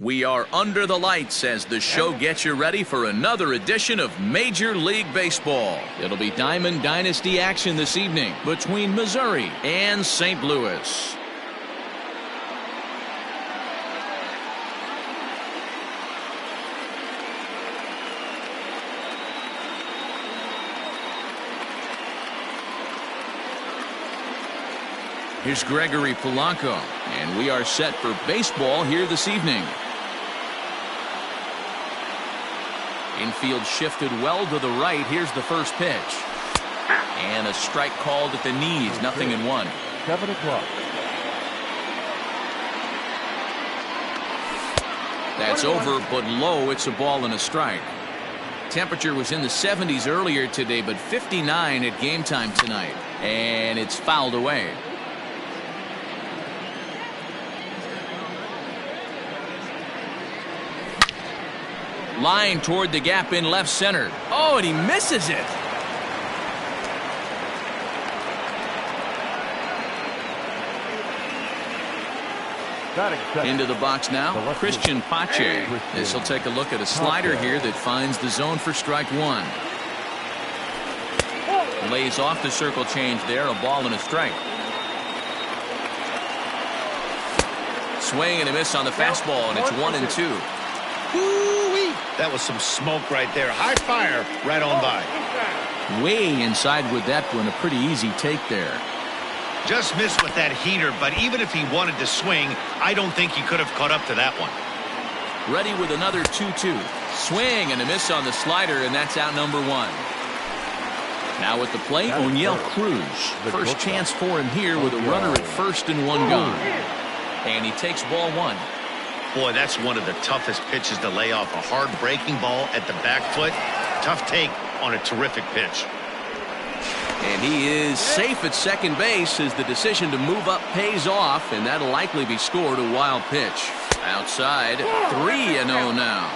A: We are under the lights as the show gets you ready for another edition of Major League Baseball. It'll be Diamond Dynasty action this evening between Missouri and St. Louis. Here's Gregory Polanco, and we are set for baseball here this evening. Infield shifted well to the right. Here's the first pitch. And a strike called at the knees. 0-1.
C: 7 o'clock.
A: That's over, but low. It's a ball and a strike. Temperature was in the 70s earlier today, but 59 at game time tonight. And it's fouled away. Line toward the gap in left center. Oh, and he misses it. Into the box now, Christian Pache. This will take a look at a slider here that finds the zone for strike one. Lays off the circle change there, a ball and a strike. Swing and a miss on the fastball, and it's 1-2.
B: Woo-wee. That was some smoke right there. High fire right on by.
A: Way inside with that one. A pretty easy take there.
B: Just missed with that heater, but even if he wanted to swing, I don't think he could have caught up to that one.
A: Ready with another 2-2. Swing and a miss on the slider, and that's out number one. Now at the plate, O'Neill Cruz. First chance for him here with a runner at first and one gone. And he takes ball one.
B: Boy, that's one of the toughest pitches to lay off. A hard breaking ball at the back foot. Tough take on a terrific pitch.
A: And he is safe at second base as the decision to move up pays off, and that'll likely be scored. A wild pitch. Outside, 3-0 now.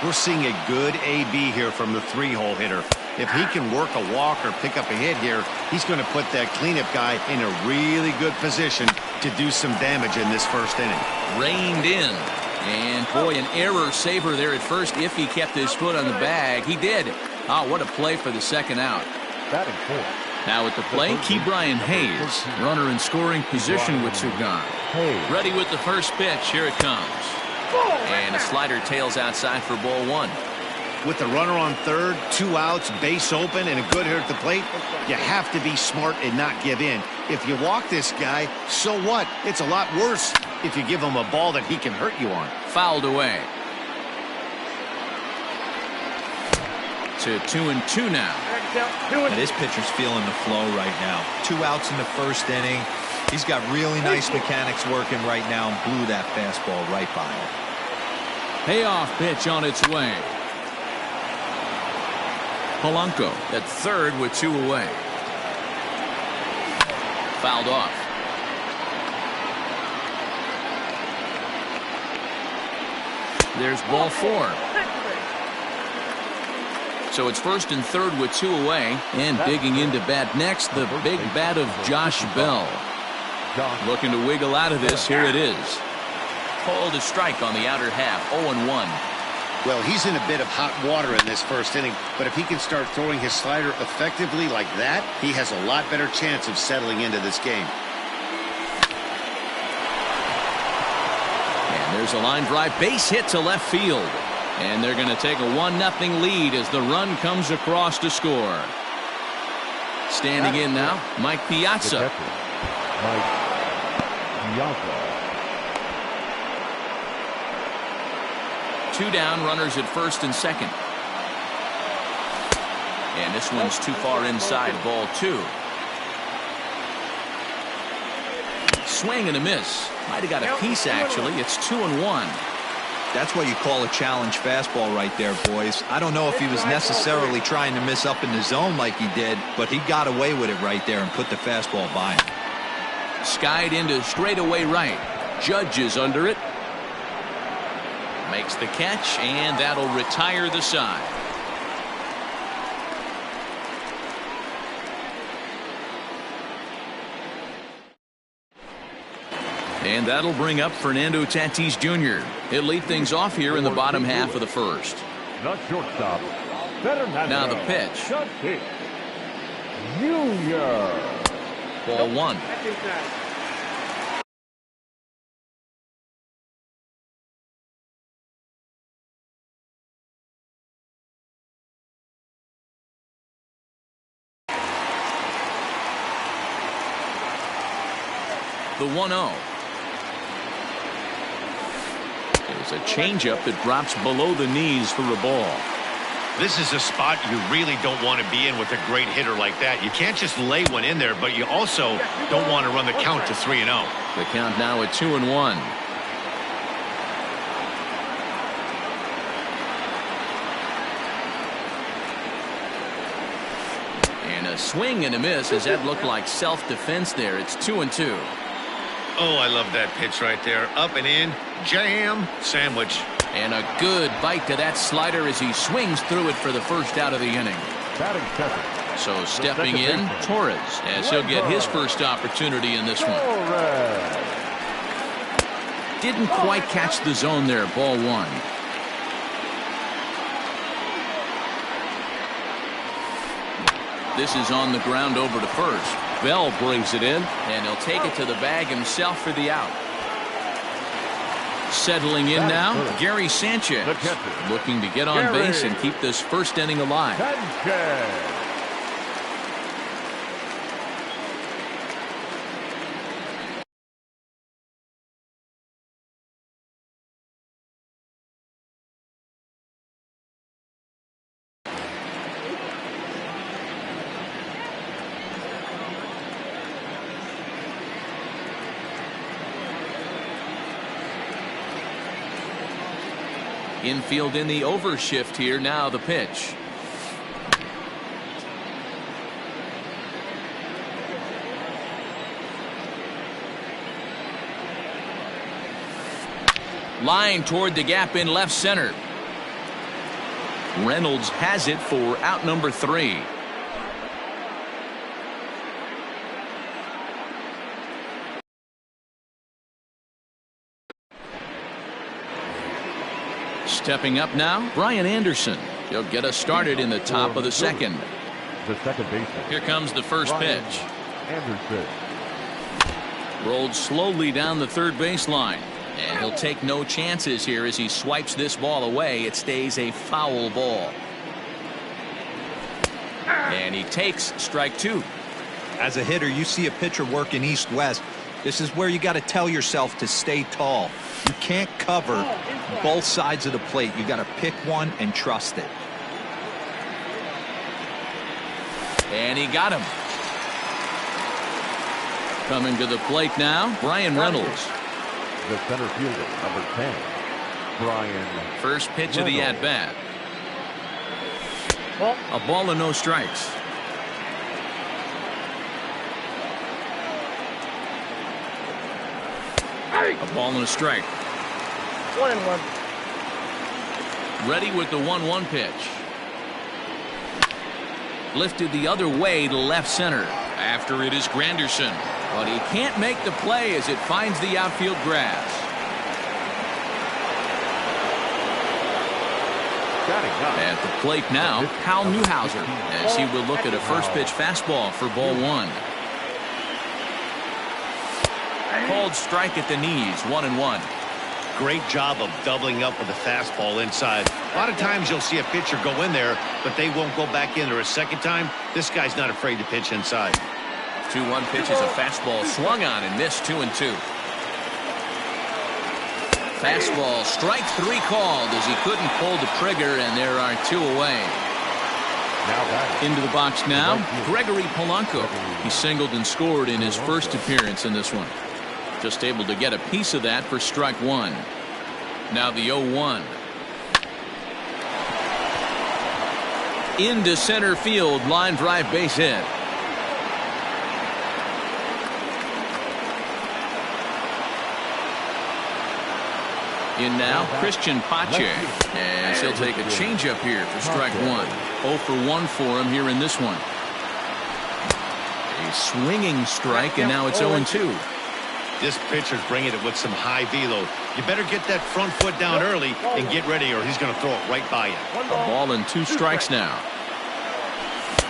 B: We're seeing a good AB here from the three-hole hitter. If he can work a walk or pick up a hit here, he's going to put that cleanup guy in a really good position to do some damage in this first inning.
A: Reined in. And boy, an error saver there at first if he kept his foot on the bag. He did. Oh, what a play for the second out.
C: Batting fourth.
A: Now at the plate, Ke'Bryan Hayes. Runner in scoring position with two gone. Ready with the first pitch. Here it comes. And a slider tails outside for ball one.
B: With the runner on third, 2 outs, base open, and a good hitter at the plate, you have to be smart and not give in. If you walk this guy, so what? It's a lot worse if you give him a ball that he can hurt you on.
A: Fouled away. To 2-2 now.
D: And this pitcher's feeling the flow right now. 2 outs in the first inning. He's got really nice mechanics working right now and blew that fastball right by him.
A: Payoff pitch on its way. Polanco at third with 2 away. Fouled off. There's ball 4. So it's first and third with 2 away. And digging into bat next, the big bat of Josh Bell. Looking to wiggle out of this. Here it is. Called a strike on the outer half. 0-1.
B: Well, he's in a bit of hot water in this first inning, but if he can start throwing his slider effectively like that, he has a lot better chance of settling into this game.
A: And there's a line drive base hit to left field. And they're going to take a 1-0 lead as the run comes across to score. Standing in now, Mike Piazza.
C: Mike Piazza.
A: 2 down, runners at first and second. And this one's too far inside, ball 2. Swing and a miss. Might have got a piece, actually. It's 2-1.
D: That's what you call a challenge fastball right there, boys. I don't know if he was necessarily trying to miss up in the zone like he did, but he got away with it right there and put the fastball by him.
A: Skied into straightaway right. Judge is under it. Makes the catch, and that'll retire the side. And that'll bring up Fernando Tatis Jr. He'll lead things off here in the bottom half of the first.
C: The shortstop, Fernando
A: Now the pitch.
C: Tatis Jr.
A: Ball one.
E: That's inside.
A: The 1-0. There's a changeup that drops below the knees for a ball.
B: This is a spot you really don't want to be in with a great hitter like that. You can't just lay one in there, but you also don't want to run the count to 3-0.
A: The count now at 2-1. And a swing and a miss as that looked like self-defense there. It's 2-2.
B: Oh, I love that pitch right there. Up and in, jam, sandwich.
A: And a good bite to that slider as he swings through it for the first out of the inning.
C: Batting second.
A: So stepping in, Torres, as he'll get his first opportunity in this one.
C: Torres.
A: Didn't quite catch the zone there, ball one. This is on the ground over to first. Bell brings it in, and he'll take it to the bag himself for the out. Settling in now, Gary Sanchez, looking to get on base and keep this first inning alive.
C: Sanchez.
A: Infield in the overshift here. Now the pitch. Line toward the gap in left center. Reynolds has it for out number 3. Stepping up now, Brian Anderson. He'll get us started in the top of the second.
C: The second baseman.
A: Here comes the first pitch.
C: Anderson.
A: Rolled slowly down the third baseline. And he'll take no chances here as he swipes this ball away. It stays a foul ball. And he takes strike 2.
D: As a hitter, you see a pitcher working east-west. This is where you got to tell yourself to stay tall. You can't cover both sides of the plate. You got to pick one and trust it.
A: And he got him. Coming to the plate now, Brian Reynolds.
C: The center fielder, number 10, Brian.
A: First pitch of the at-bat.
E: Ball.
A: A ball and no strikes. A ball and a strike.
E: 1-1.
A: Ready with the 1-1 pitch. Lifted the other way to left center. After it is Granderson. But he can't make the play as it finds the outfield grass. At the plate now, Hal Newhouser, as he will look at a first pitch fastball for ball 1. Called strike at the knees, 1-1.
B: Great job of doubling up with the fastball inside. A lot of times you'll see a pitcher go in there, but they won't go back in there a second time. This guy's not afraid to pitch inside.
A: 2-1 pitch is a fastball swung on and missed, 2-2. Fastball, strike 3 called as he couldn't pull the trigger, and there are 2 away. Into the box now, Gregory Polanco. He singled and scored in his first appearance in this one. Just able to get a piece of that for strike 1. Now the 0-1. Into center field, line drive base hit. In now, Christian Pache, as he'll take a changeup here for strike 1. 0 for 1 for him here in this one. A swinging strike, and now it's 0-2.
B: This pitcher's bringing it with some high velo. You better get that front foot down early and get ready, or he's going to throw it right by you.
A: A ball and 2 strikes now.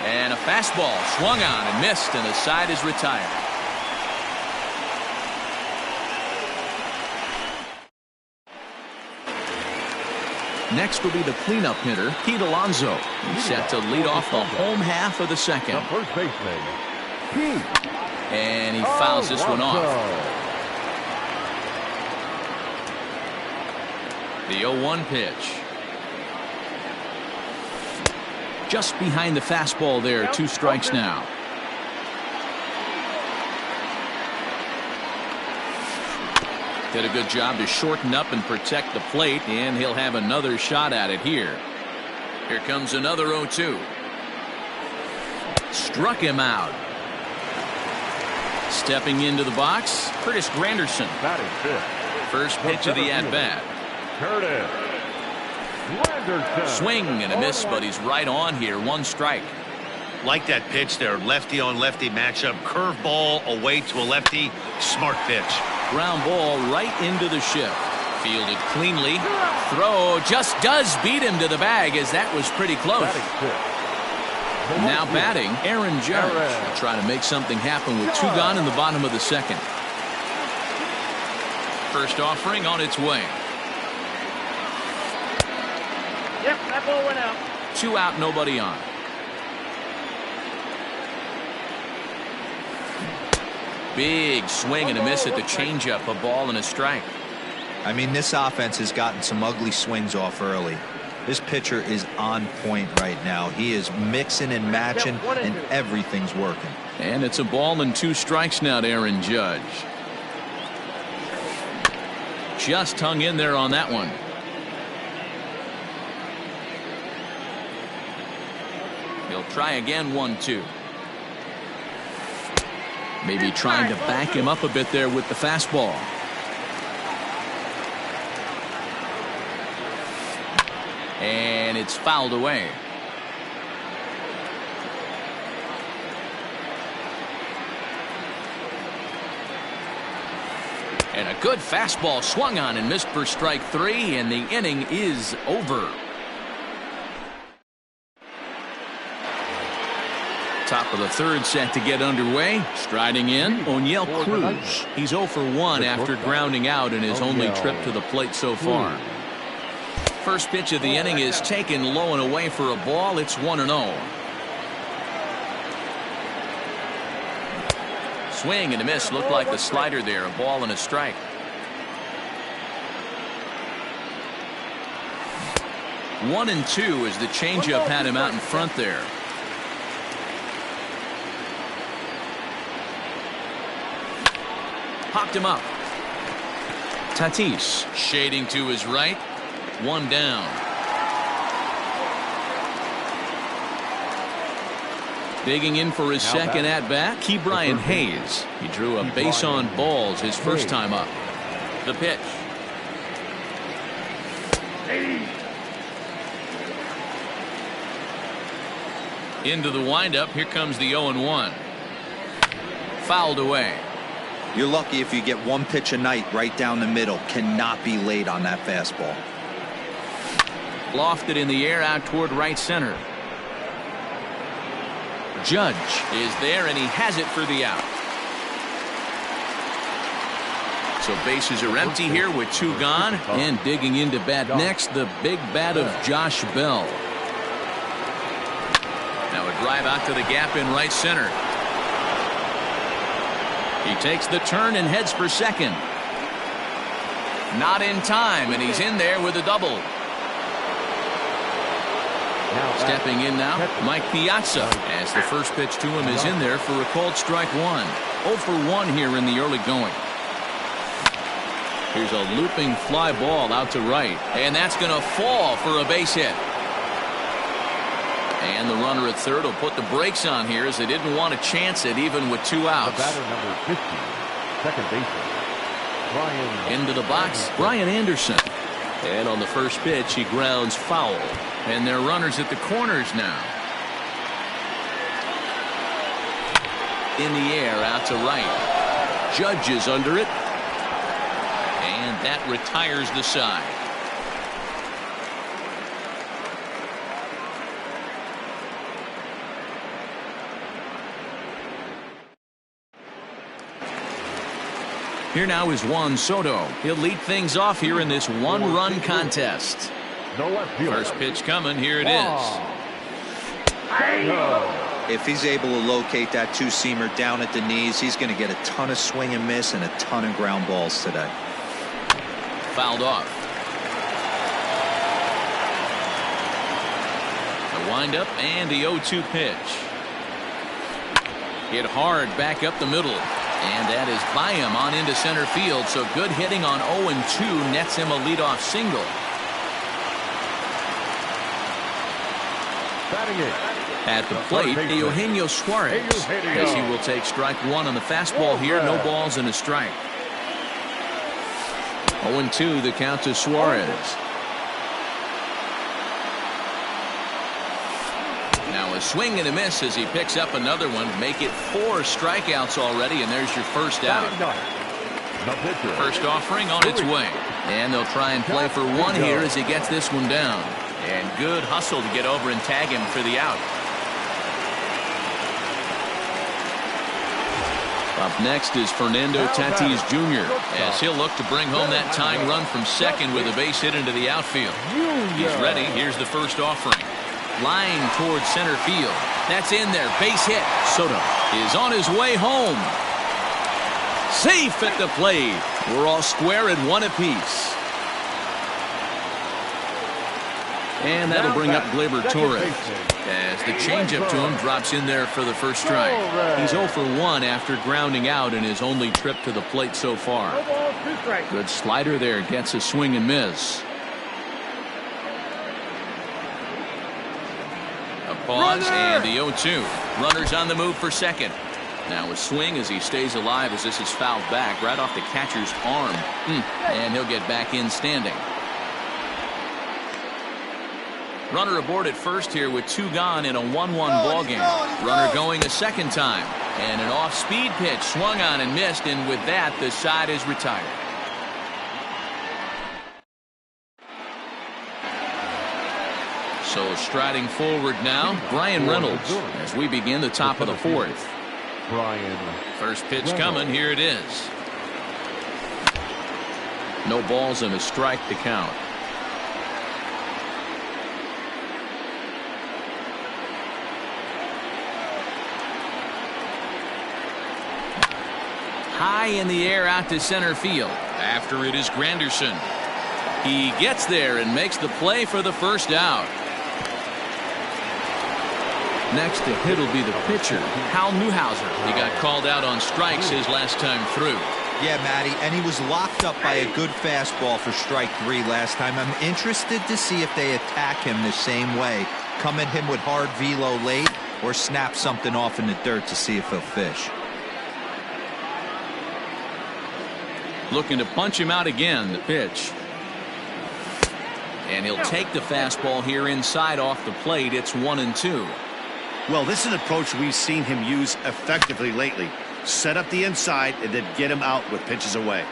A: And a fastball swung on and missed, and the side is retired. Next will be the cleanup hitter, Pete Alonso. He's set to lead off the home half of the second.
C: The first baseman, Pete.
A: And he fouls this one off. The 0-1 pitch. Just behind the fastball there, 2 strikes now. Did a good job to shorten up and protect the plate, and he'll have another shot at it here. Here comes another 0-2. Struck him out. Stepping into the box, Curtis Granderson.
C: Batting fifth.
A: First pitch of the at-bat.
C: Curtis Granderson.
A: Swing and a miss, but he's right on here. 1 strike.
B: Like that pitch there, lefty on lefty matchup. Curveball away to a lefty. Smart pitch.
A: Ground ball right into the shift. Fielded cleanly. Throw just does beat him to the bag, as that was pretty close. Now batting, Aaron Judge. Will try to make something happen with 2 gone in the bottom of the second. First offering on its way.
E: Yep, that ball went out.
A: 2 out, nobody on. Big swing and a miss at the changeup. A ball and a strike.
D: I mean, this offense has gotten some ugly swings off early. This pitcher is on point right now. He is mixing and matching, and everything's working.
A: And it's a ball and 2 strikes now to Aaron Judge. Just hung in there on that one. He'll try again. 1-2. Maybe trying to back him up a bit there with the fastball. And it's fouled away. And a good fastball swung on and missed for strike 3, and the inning is over. Top of the 3rd set to get underway. Striding in, Oneil Cruz. He's 0 for 1 after grounding out in his only trip to the plate so far. First pitch of the inning is taken low and away for a ball. It's 1-0. Swing and a miss. Looked like the slider there. A ball and a strike. One and 2 as the changeup had him out in front there. Popped him up. Tatis shading to his right. 1 down. Digging in for his second at bat, Ke'Bryan Hayes. He drew a base on balls his first time up. The pitch. Into the windup. Here comes the 0-1. Fouled away.
D: You're lucky if you get 1 pitch a night right down the middle. Cannot be late on that fastball.
A: Lofted in the air out toward right center. Judge is there, and he has it for the out. So bases are empty here with 2 gone, and digging into bat next, the big bat of Josh Bell. Now a drive out to the gap in right center. He takes the turn and heads for second. Not in time, and he's in there with a double. Stepping in now, Mike Piazza, as the first pitch to him is in there for a called strike 1. 0 for 1 here in the early going. Here's a looping fly ball out to right, and that's going to fall for a base hit. And the runner at third will put the brakes on here, as they didn't want to chance it even with 2 outs.
C: The batter number 50, second baseman, Brian.
A: Into the box, Brian Anderson. And on the first pitch, he grounds foul. And they're runners at the corners now. In the air out to right. Judge is under it. And that retires the side. Here now is Juan Soto. He'll lead things off here in this one-run contest. First pitch coming. Here it is.
D: If he's able to locate that two-seamer down at the knees, he's going to get a ton of swing and miss and a ton of ground balls today.
A: Fouled off. The windup and the 0-2 pitch. Hit hard back up the middle. And that is by him on into center field. So good hitting on 0-2 nets him a leadoff single. At the plate, Eugenio Suarez. As he will take strike one on the fastball here. No balls and a strike. 0-2 the count to Suarez. Now a swing and a miss as he picks up another one. Make it 4 strikeouts already, and there's your first out. First offering on its way. And they'll try and play for one here as he gets this one down. And good hustle to get over and tag him for the out. Up next is Fernando Tatis Jr. as he'll look to bring home that tying run from second with a base hit into the outfield. He's ready. Here's the first offering. Line towards center field. That's in there. Base hit. Soto is on his way home. Safe at the plate. We're all square at one apiece. And that'll bring up Gleyber Torres as the changeup to him drops in there for the first strike. He's 0 for 1 after grounding out in his only trip to the plate so far. Good slider there. Gets a swing and miss. Pause and the 0-2. Runners on the move for second. Now a swing as he stays alive as this is fouled back right off the catcher's arm. And he'll get back in standing. Runner aboard at first here with 2 gone in a 1-1 ball game. Runner going a second time. And an off-speed pitch swung on and missed. And with that, the side is retired. So striding forward now, Bryan Reynolds as we begin the top of the 4th. First pitch coming. Here it is. No balls and a strike to count. High in the air out to center field. After it is Granderson. He gets there and makes the play for the first out. Next to hit will be the pitcher, Hal Newhouser. He got called out on strikes his last time through.
D: Yeah, Matty, and he was locked up by a good fastball for strike 3 last time. I'm interested to see if they attack him the same way. Come at him with hard velo late or snap something off in the dirt to see if he'll fish.
A: Looking to punch him out again, the pitch. And he'll take the fastball here inside off the plate. It's 1-2.
B: Well, this is an approach we've seen him use effectively lately. Set up the inside and then get him out with pitches away.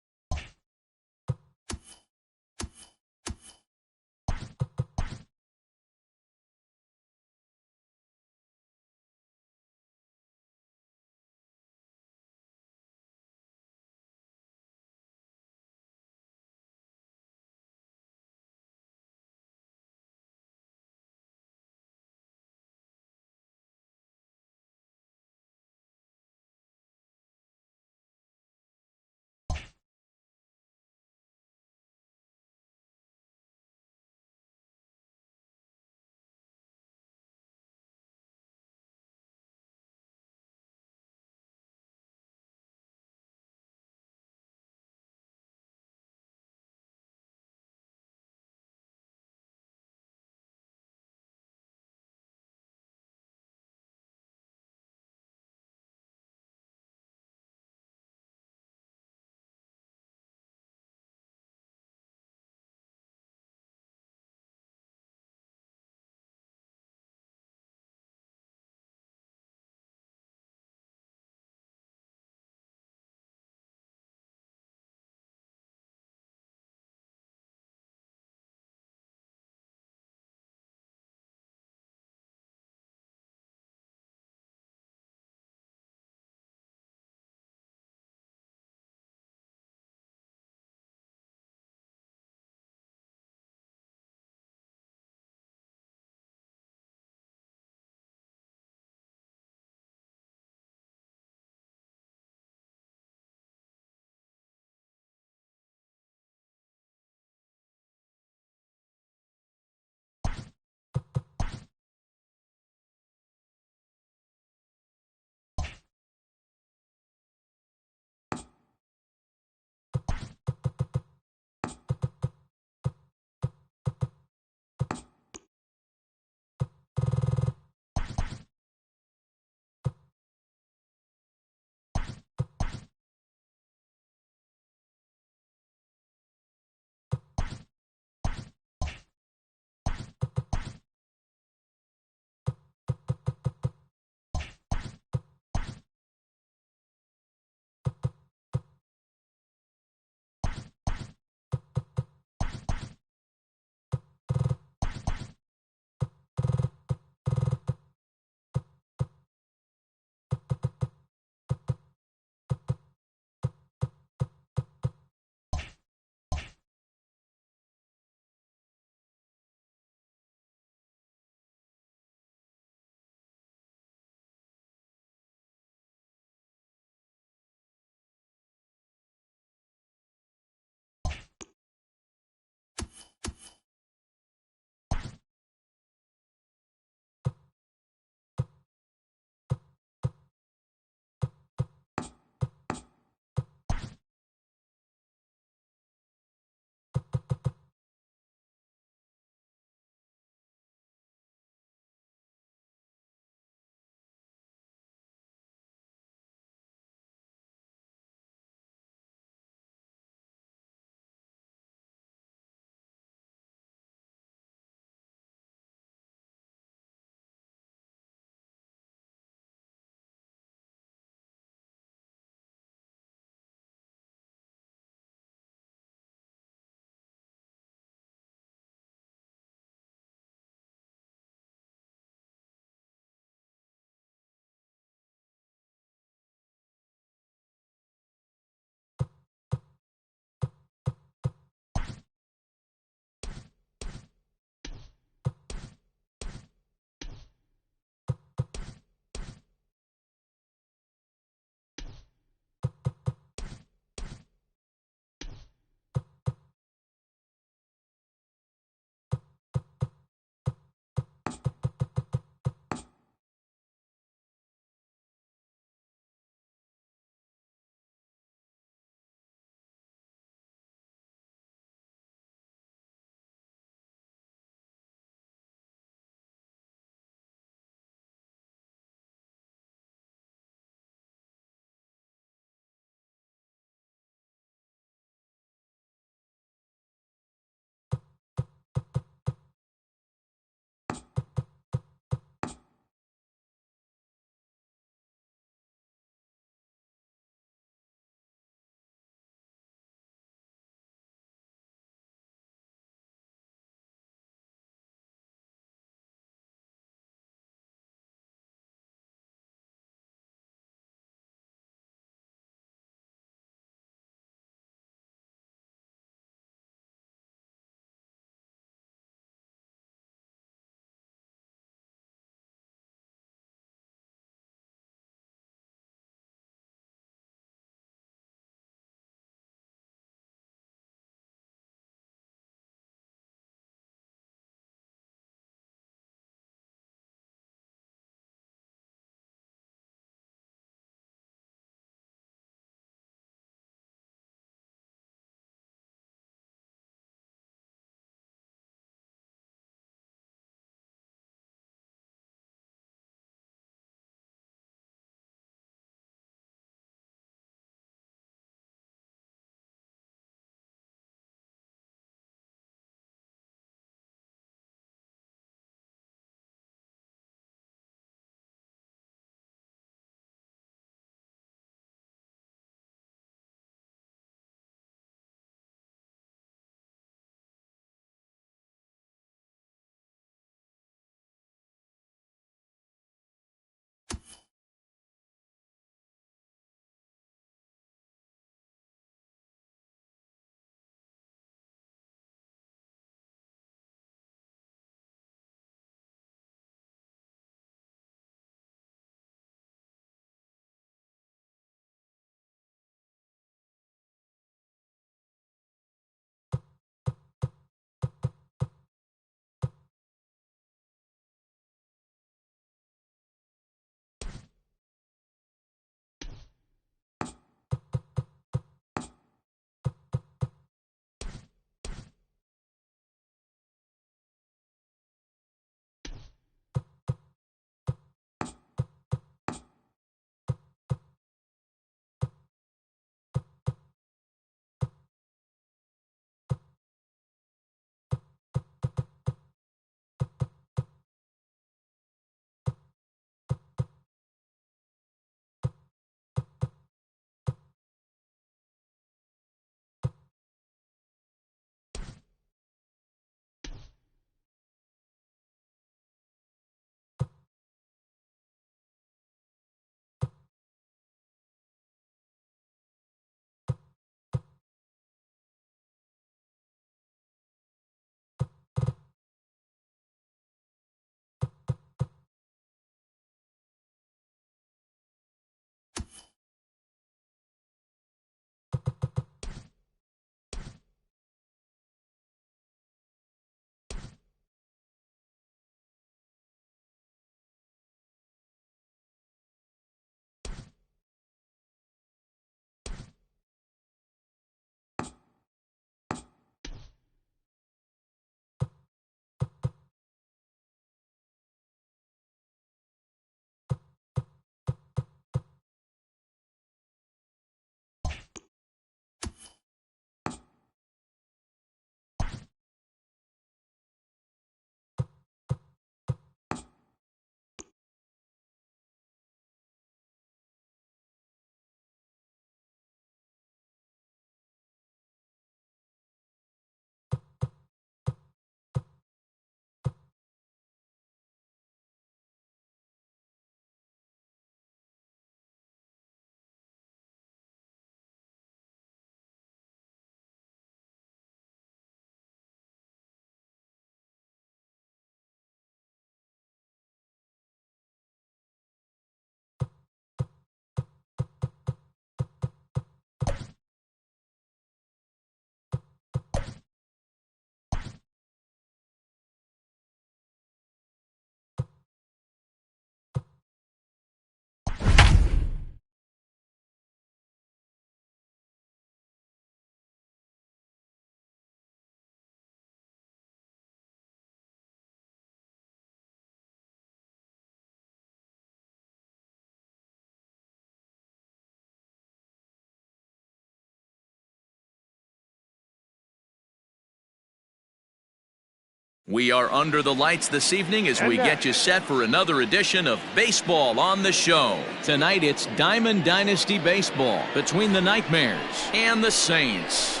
A: We are under the lights this evening as we get you set for another edition of Baseball on the Show. Tonight it's Diamond Dynasty Baseball between the Nightmares and the Saints.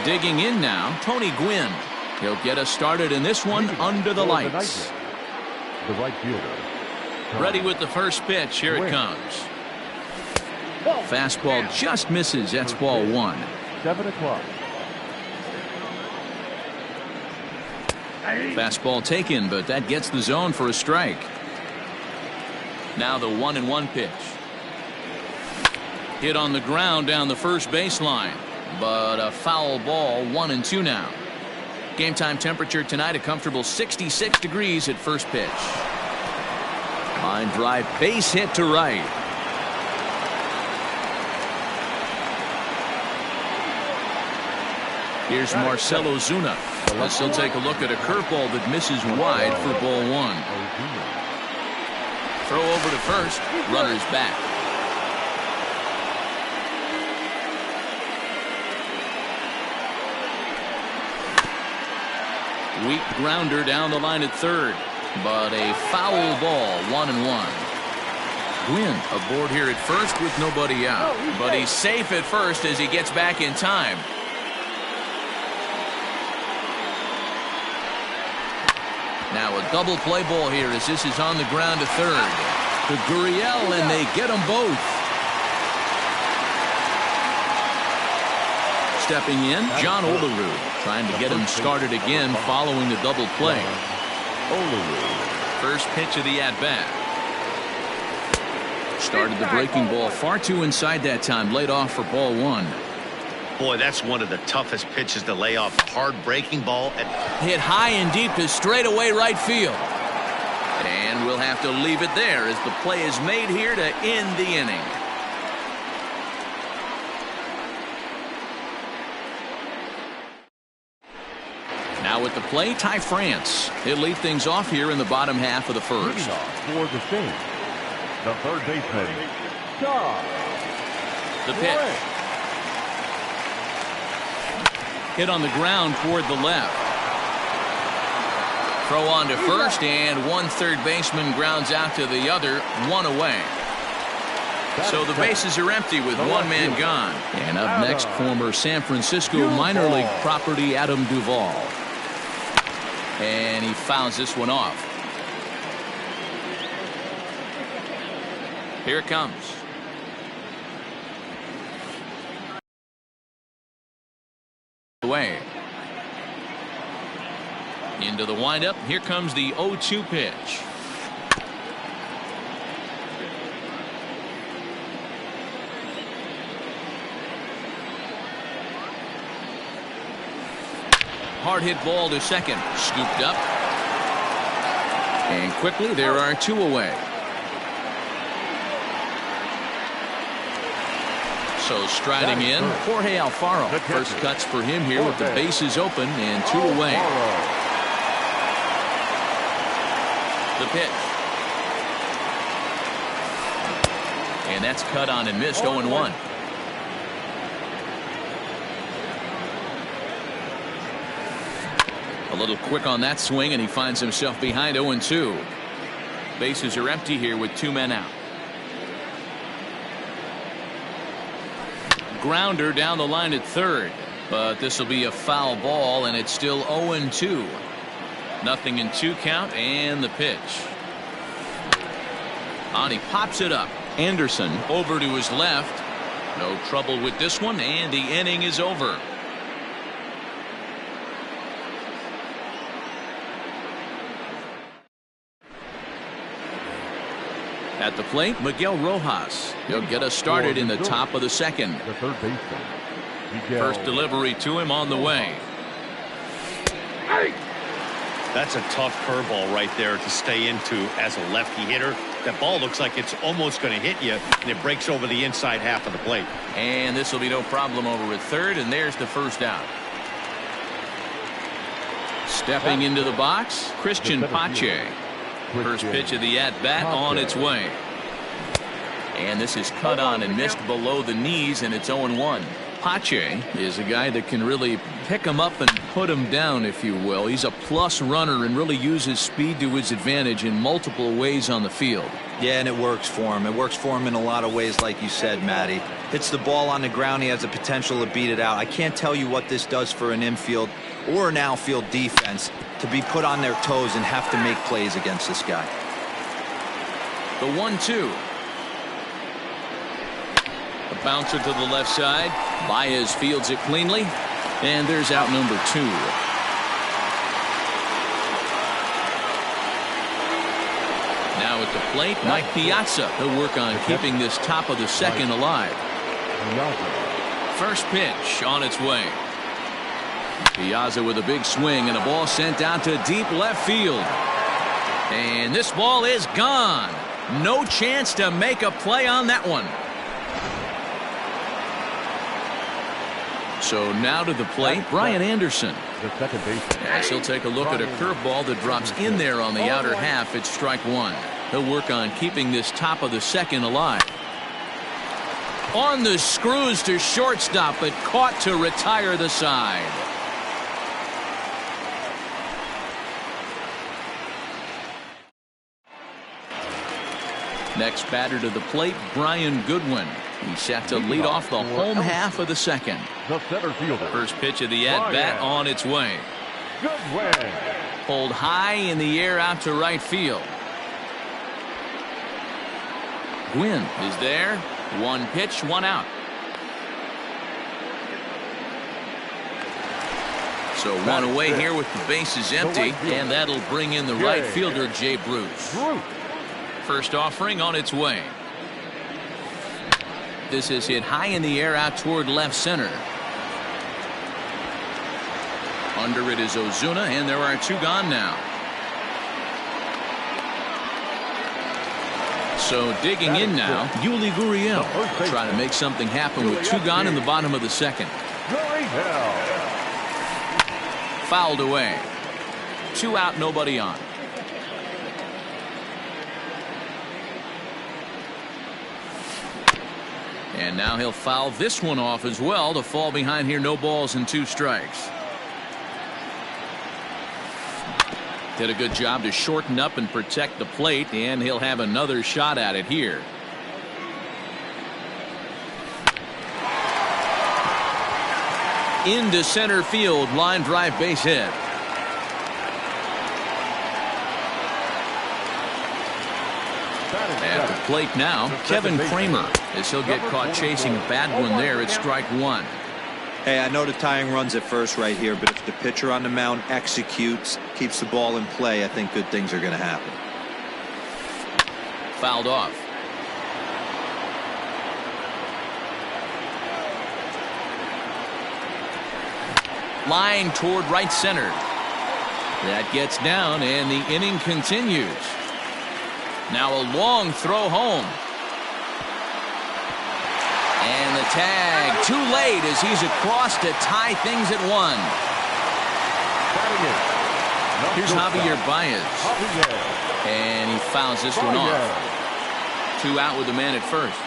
A: Digging in now, Tony Gwynn. He'll get us started in this one under the lights.
C: The right fielder.
A: Ready with the first pitch. Here it comes. Fastball just misses. That's ball one.
C: 7 o'clock.
A: Fastball taken, but that gets the zone for a strike. Now the 1-1 pitch. Hit on the ground down the first baseline, but a foul ball. 1-2 now. Game time temperature tonight a comfortable 66 degrees at first pitch. Line drive, base hit to right. Here's Marcell Ozuna. As he'll take a look at a curveball that misses wide for ball one. Throw over to first. Runner's back. Weak grounder down the line at third. But a foul ball. 1-1. Gwynn aboard here at first with nobody out. But he's safe at first as he gets back in time. Now a double play ball here as this is on the ground to third. To Gurriel, and they get them both. Stepping in, John Olerud, trying to get him started again following the double play. First pitch of the at-bat. Started the breaking ball far too inside that time. Laid off for ball one.
B: Boy, that's one of the toughest pitches to lay off. Hard breaking ball.
A: Hit high and deep to straightaway right field. And we'll have to leave it there as the play is made here to end the inning. Now at the plate, Ty France. He'll lead things off here in the bottom half of the first.
C: For the Saints, the third baseman, Shaw.
A: The pitch. Hit on the ground toward the left. Throw on to first, and one third baseman grounds out to the other. One away. So the bases are empty with one man gone. And up next, former San Francisco minor league property Adam Duvall. And he fouls this one off. Here it comes. Away. Into the windup. Here comes the 0-2 pitch. Hard hit ball to second. Scooped up. And quickly there are two away. So striding in, Jorge Alfaro. First cuts for him here with the bases open and two away. The pitch. And that's cut on and missed. 0-1. A little quick on that swing, and he finds himself behind 0-2. Bases are empty here with two men out. Grounder down the line at third, but this will be a foul ball, and it's still 0-2. Nothing in two count, and the pitch. On he pops it up. Anderson over to his left. No trouble with this one, and the inning is over. At the plate, Miguel Rojas. He'll get us started in the top of the second.
C: The third baseman, Miguel.
A: First delivery to him on the way.
B: That's a tough curveball right there to stay into as a lefty hitter. That ball looks like it's almost going to hit you, and it breaks over the inside half of the plate.
A: And this will be no problem over at third, and there's the first out. Stepping into the box, Christian Pache. First pitch of the at-bat on its way. And this is cut on and missed below the knees, and it's 0-1. Pache is a guy that can really pick him up and put him down, if you will. He's a plus runner and really uses speed to his advantage in multiple ways on the field.
D: Yeah, and it works for him. It works for him in a lot of ways, like you said, Matty. Hits the ball on the ground. He has the potential to beat it out. I can't tell you what this does for an infield or an outfield defense to be put on their toes and have to make plays against this guy.
A: The 1-2. A bouncer to the left side. Baez fields it cleanly. And there's out number 2. Now at the plate, Mike Piazza. He'll work on keeping this top of the second alive. First pitch on its way. Piazza with a big swing and a ball sent out to deep left field. And this ball is gone. No chance to make a play on that one. So now to the plate, Brian Anderson.
C: The second baseman.
A: As he'll take a look at a curveball that drops in there on the outer half. It's strike 1. He'll work on keeping this top of the second alive. On the screws to shortstop, but caught to retire the side. Next batter to the plate, Brian Goodwin. He's set to lead off the home half of the second.
C: The center fielder.
A: First pitch of the at-bat on its way.
C: Goodwin.
A: Pulled high in the air out to right field. Gwynn is there. One pitch, one out. So one away here with the bases empty, and that'll bring in the right fielder, Jay Bruce. First offering on its way. This is hit high in the air out toward left center. Under it is Ozuna, and there are 2 gone now. So digging in now, Yuli Gurriel trying to make something happen with 2 gone in the bottom of the second. Fouled away. 2 out, nobody on. And now he'll foul this one off as well to fall behind here. No balls and 2 strikes. Did a good job to shorten up and protect the plate, and he'll have another shot at it here. Into center field, line drive, base hit. At the plate now, Kevin Kramer, as he'll get caught chasing a bad one there at strike 1.
D: Hey, I know the tying runs at first right here, but if the pitcher on the mound executes, keeps the ball in play, I think good things are going to happen.
A: Fouled off. Line toward right center. That gets down, and the inning continues. Now a long throw home. And the tag too late as he's across to tie things at 1. Here's Javier Baez. And he fouls this one off. 2 out with the man at first.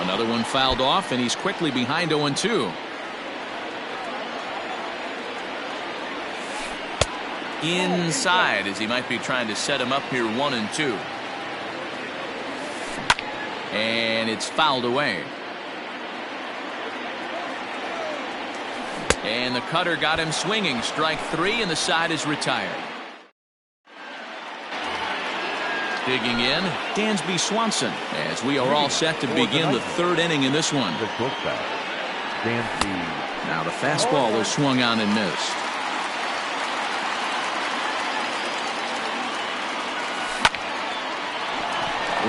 A: Another one fouled off, and he's quickly behind 0-2. Inside as he might be trying to set him up here 1-2. And it's fouled away. And the cutter got him swinging. Strike 3, and the side is retired. Digging in, Dansby Swanson, as we are all set to begin the 3rd inning in this one. Now the fastball is swung on and missed.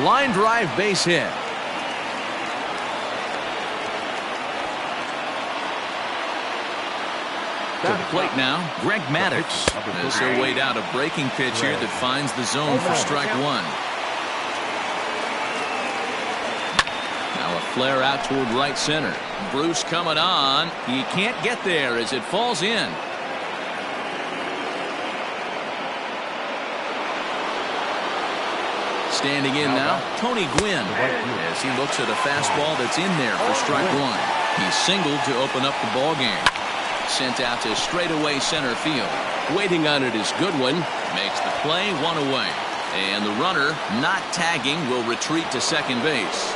A: Line drive, base hit. To the plate now, Greg Maddux, as he'll wait out a breaking pitch here that finds the zone for strike 1. Now a flare out toward right center. Bruce coming on. He can't get there as it falls in. Standing in now, Tony Gwynn, as he looks at a fastball that's in there for strike one. He singled to open up the ball game. Sent out to straightaway center field.
F: Waiting on it is Goodwin.
A: Makes the play, one away. And the runner, not tagging, will retreat to second base.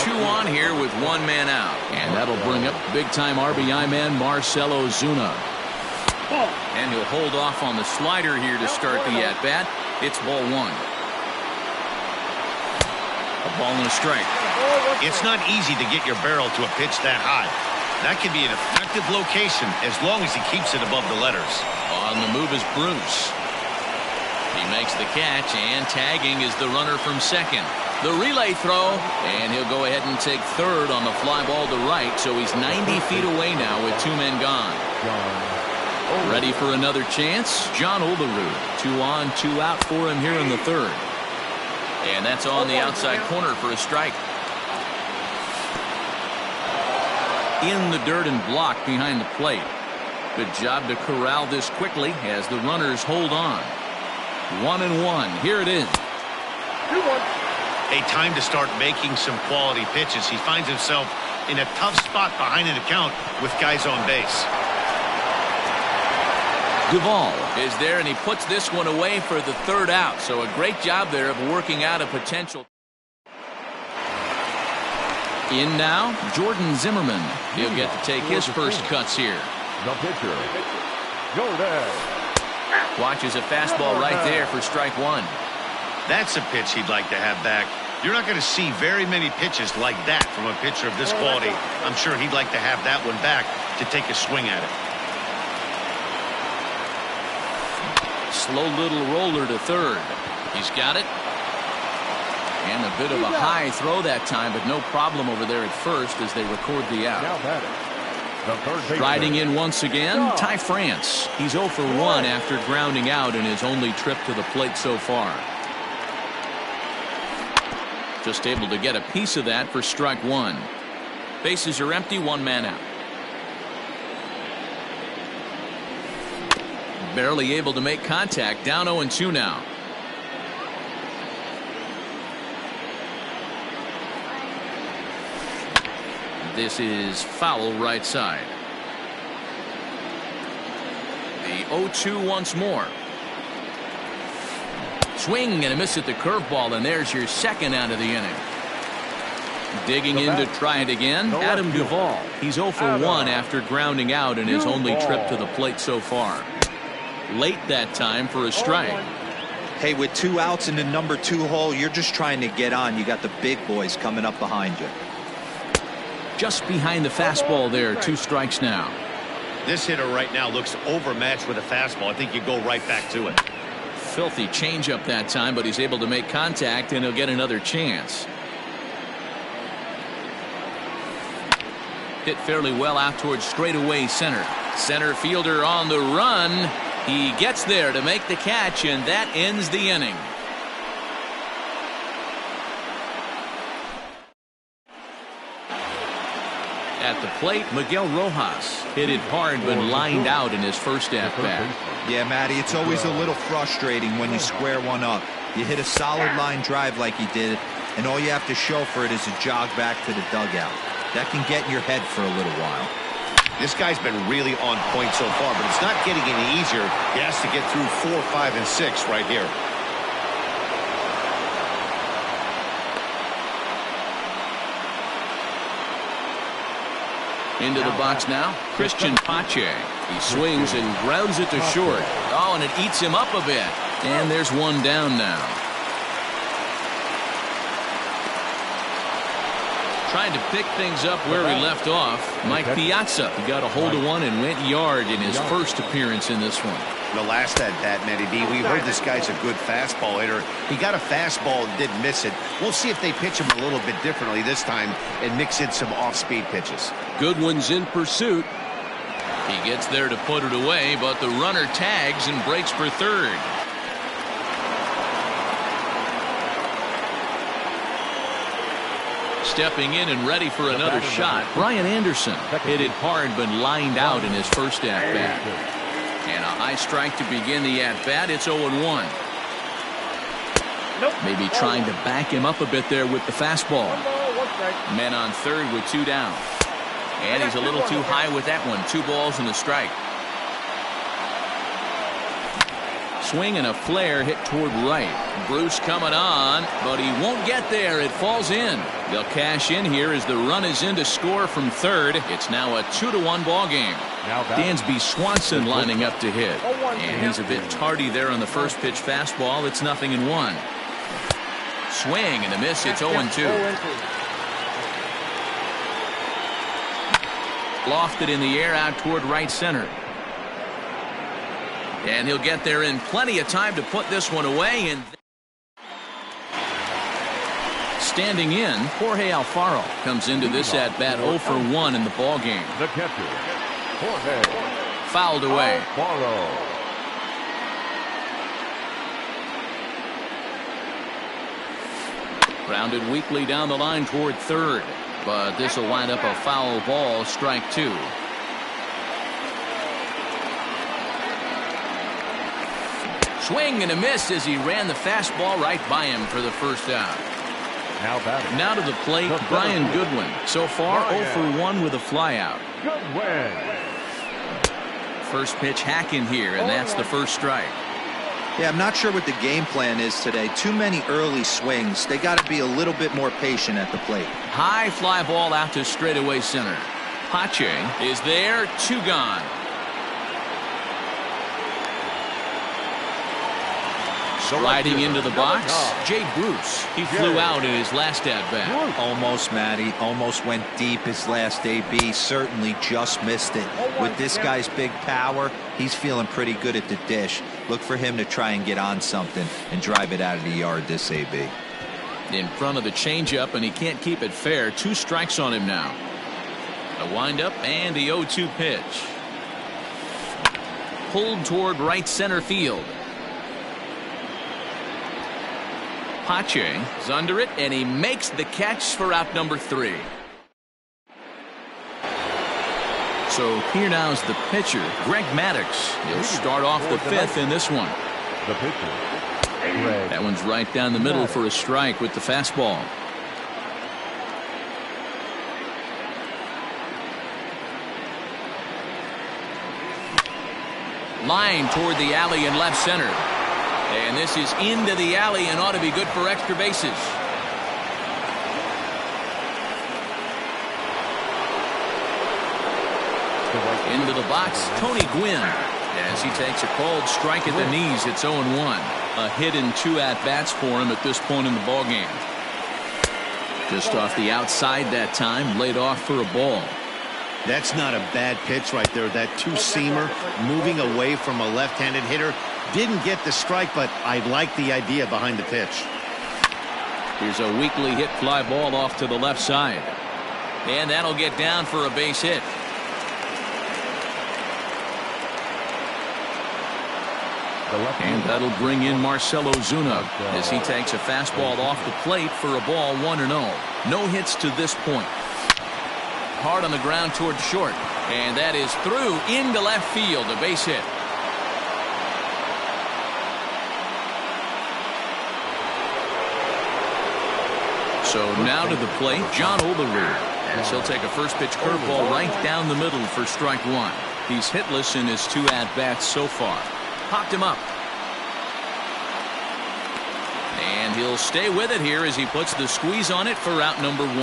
A: 2 on here with 1 man out. And that'll bring up big-time RBI man Marcell Ozuna. And he'll hold off on the slider here to start the at-bat. It's ball 1. A ball and a strike.
B: It's not easy to get your barrel to a pitch that high. That can be an effective location as long as he keeps it above the letters.
A: On the move is Bruce. He makes the catch, and tagging is the runner from second. The relay throw, and he'll go ahead and take third on the fly ball to right, so he's 90 feet away now with 2 men gone. Ready for another chance? John Olerud. 2 on, 2 out for him here in the third. And that's on the outside corner for a strike. In the dirt and blocked behind the plate. Good job to corral this quickly as the runners hold on. 1-1. Here it is.
E: 2-1.
B: A time to start making some quality pitches. He finds himself in a tough spot behind an account with guys on base.
A: Duvall is there, and he puts this one away for the third out. So a great job there of working out a potential. In now, Jordan Zimmerman. He'll get to take his first cuts here.
C: The pitcher, Jordan.
A: Watches a fastball right there for strike 1.
B: That's a pitch he'd like to have back. You're not going to see very many pitches like that from a pitcher of this quality. I'm sure he'd like to have that one back to take a swing at it.
A: Slow little roller to third. He's got it. And a bit of a high throw that time, but no problem over there at first as they record the out. Riding in once again, Ty France. He's 0 for 1 after grounding out in his only trip to the plate so far. Just able to get a piece of that for strike 1. Bases are empty, 1 man out. Barely able to make contact, down 0-2 now. This is foul right side. The 0-2 once more. Swing and a miss at the curveball, and there's your second out of the inning. Digging in to try it again, Adam Duvall. He's 0 for 1 after grounding out in his only trip to the plate so far. Late that time for a strike.
D: Hey, with 2 outs in the number 2 hole, you're just trying to get on. You got the big boys coming up behind you.
A: Just behind the fastball there, 2 strikes now.
B: This hitter right now looks overmatched with a fastball. I think you go right back to it.
A: Filthy changeup that time, but he's able to make contact, and he'll get another chance. Hit fairly well out towards straightaway center. Center fielder on the run. He gets there to make the catch, and that ends the inning. At the plate, Miguel Rojas hit it hard but lined out in his first at-bat.
D: Yeah, Matty, it's always a little frustrating when you square one up. You hit a solid line drive like he did, and all you have to show for it is a jog back to the dugout. That can get in your head for a little while.
B: This guy's been really on point so far, but it's not getting any easier. He has to get through 4, 5, and 6 right here.
A: Into the box now, Christian Pache. He swings and grounds it to short. Oh, and it eats him up a bit. And there's 1 down now. Trying to pick things up where he left off. Mike Piazza. He got a hold of one and went yard in his first appearance in this one.
B: The last at-bat, Matty B, we heard this guy's a good fastball hitter. He got a fastball and didn't miss it. We'll see if they pitch him a little bit differently this time and mix in some off-speed pitches.
F: Goodwin's in pursuit.
A: He gets there to put it away, but the runner tags and breaks for third. Stepping in and ready for another shot, Brian Anderson hit it hard but lined out in his first at-bat. And a high strike to begin the at-bat. It's 0-1. Maybe trying to back him up a bit there with the fastball.
E: 1 ball, 1 strike.
A: Men on third with 2 down. And he's a little too high with that one. 2 balls and a strike. Swing and a flare hit toward right. Bruce coming on, but he won't get there. It falls in. They'll cash in here as the run is in to score from third. It's now a 2-1 ball game. Dansby Swanson lining up to hit. And he's a bit tardy there on the first pitch fastball. It's 0-1. Swing and a miss. It's 0-2. Lofted in the air out toward right center. And he'll get there in plenty of time to put this one away. And standing in, Jorge Alfaro comes into this at bat 0 for 1 in the ball game.
C: The catcher, Jorge
A: Fouled away.
C: Alfaro.
A: Grounded weakly down the line toward third. But this will wind up a foul ball, strike 2. Swing and a miss as he ran the fastball right by him for the first out. Now to the plate, Brian Goodwin. So far, 0 for 1 with a flyout.
C: Goodwin.
A: First pitch hack in here, and that's the first strike.
D: Yeah, I'm not sure what the game plan is today. Too many early swings. They got to be a little bit more patient at the plate.
A: High fly ball out to straightaway center. Pache is there, 2 gone. Sliding into the box, Jay Bruce. He flew out in his last at-bat.
D: Almost, Matty. Almost went deep his last AB. Certainly just missed it. With this guy's big power, he's feeling pretty good at the dish. Look for him to try and get on something and drive it out of the yard this AB.
A: In front of the changeup, and he can't keep it fair. 2 strikes on him now. A windup and the 0-2 pitch. Pulled toward right center field. Pache is under it, and he makes the catch for out number 3. So here now is the pitcher, Greg Maddux. He'll start off the 5th in this one.
C: The pitcher, Greg.
A: That one's right down the middle for a strike with the fastball. Line toward the alley in left center. And this is into the alley and ought to be good for extra bases. Into the box, Tony Gwynn. As he takes a called strike at the knees, it's 0-1. A hit in 2 at-bats for him at this point in the ballgame. Just off the outside that time, laid off for a ball.
B: That's not a bad pitch right there. That 2-seamer moving away from a left-handed hitter. Didn't get the strike, but I like the idea behind the pitch.
A: Here's a weakly hit fly ball off to the left side. And that'll get down for a base hit. And that'll bring in Marcell Ozuna as he takes a fastball off the plate for a ball 1-0. No hits to this point. Hard on the ground toward short. And that is through into left field, a base hit. So now to the plate, John Olerud, as he'll take a first pitch curveball right down the middle for strike 1. He's hitless in his 2 at-bats so far. Popped him up. And he'll stay with it here as he puts the squeeze on it for out number 1.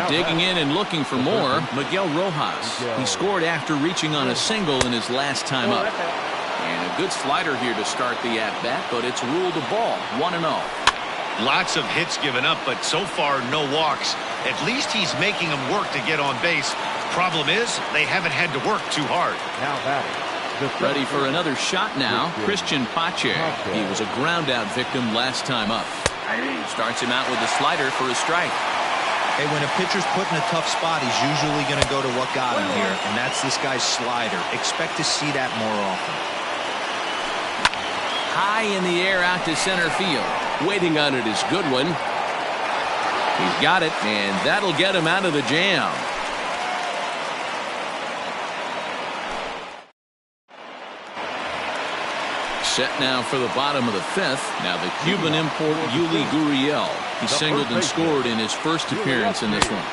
A: Digging in and looking for more, Miguel Rojas. He scored after reaching on a single in his last time up. And a good slider here to start the at-bat, but it's ruled a ball, 1-0.
B: Lots of hits given up, but so far no walks. At least he's making them work to get on base. Problem is, they haven't had to work too hard.
C: Now batting.
A: Ready for another shot now, Christian Pache. He was a ground-out victim last time up. Starts him out with a slider for a strike.
D: Hey, when a pitcher's put in a tough spot, he's usually going to go to what got him here, and that's this guy's slider. Expect to see that more often.
A: High in the air out to center field.
F: Waiting on it is Goodwin.
A: He's got it, and that'll get him out of the jam. Set now for the bottom of the fifth. Now the Cuban import Yuli Gurriel. He singled and scored in his first appearance in this one.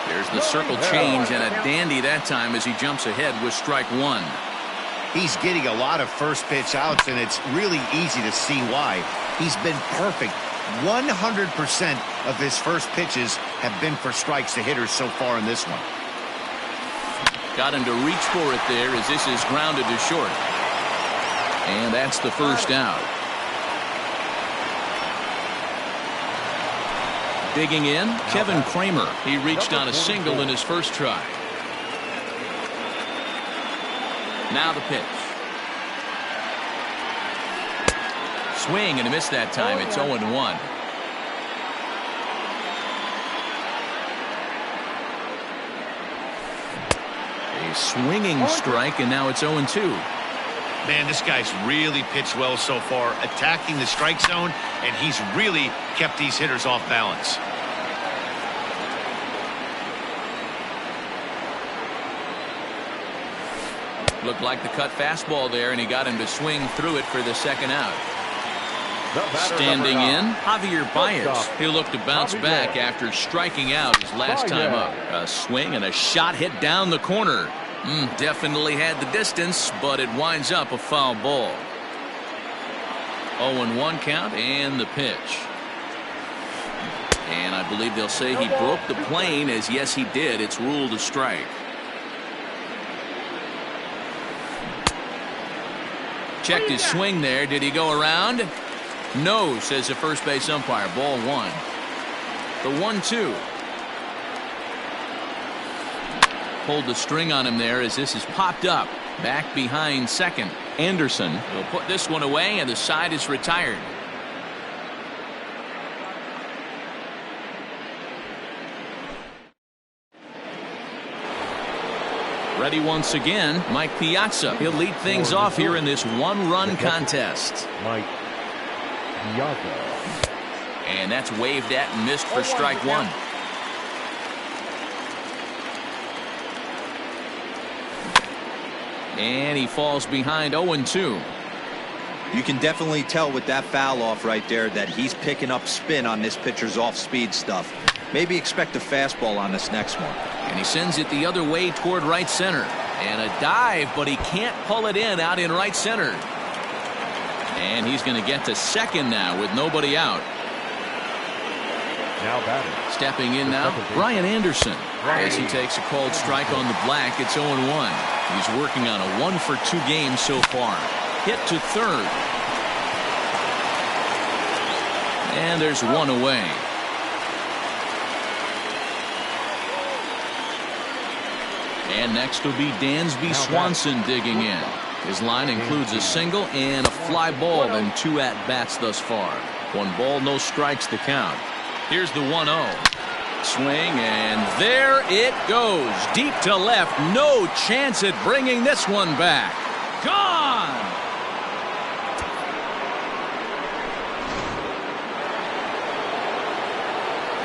A: There's the circle change, and a dandy that time as he jumps ahead with strike one.
B: He's getting a lot of first pitch outs, and it's really easy to see why. He's been perfect. 100% of his first pitches have been for strikes to hitters so far in this one.
A: Got him to reach for it there as this is grounded to short. And that's the first out. Digging in, Kevin Kramer. He reached on a single in his first try. Now the pitch. Swing and a miss that time. It's 0-1. A swinging strike, and now it's 0-2.
B: Man, this guy's really pitched well so far, attacking the strike zone, and he's really kept these hitters off balance.
A: Looked like the cut fastball there, and he got him to swing through it for the second out. Standing in, Javier Baez. He'll look to bounce back after striking out his last time up. A swing and a shot hit down the corner. Definitely had the distance, but it winds up a foul ball. 0-1 count and the pitch. And I believe they'll say he broke the plane, as yes he did. It's ruled a strike. Checked his swing there. Did he go around? No, says the first base umpire. Ball one. The 1-2. Pulled the string on him there as this is popped up. Back behind second. Anderson will put this one away, and the side is retired. Ready once again, Mike Piazza. He'll lead things off here in this one-run contest.
C: Mike Piazza.
A: And that's waved at and missed for strike one. And he falls behind 0-2.
D: You can definitely tell with that foul off right there that he's picking up spin on this pitcher's off-speed stuff. Maybe expect a fastball on this next one.
A: And he sends it the other way toward right center. And a dive, but he can't pull it in out in right center. And he's going to get to second now with nobody out.
C: Now batting.
A: Stepping in now, Brian Anderson. As he takes a called strike on the black, it's 0-1. He's working on a 1-for-2 game so far. Hit to third. And there's one away. And next will be Dansby Swanson digging in. His line includes a single and a fly ball and 2 at-bats thus far. 1 ball, no strikes to count. Here's the 1-0. Swing, and there it goes. Deep to left. No chance at bringing this one back. Gone!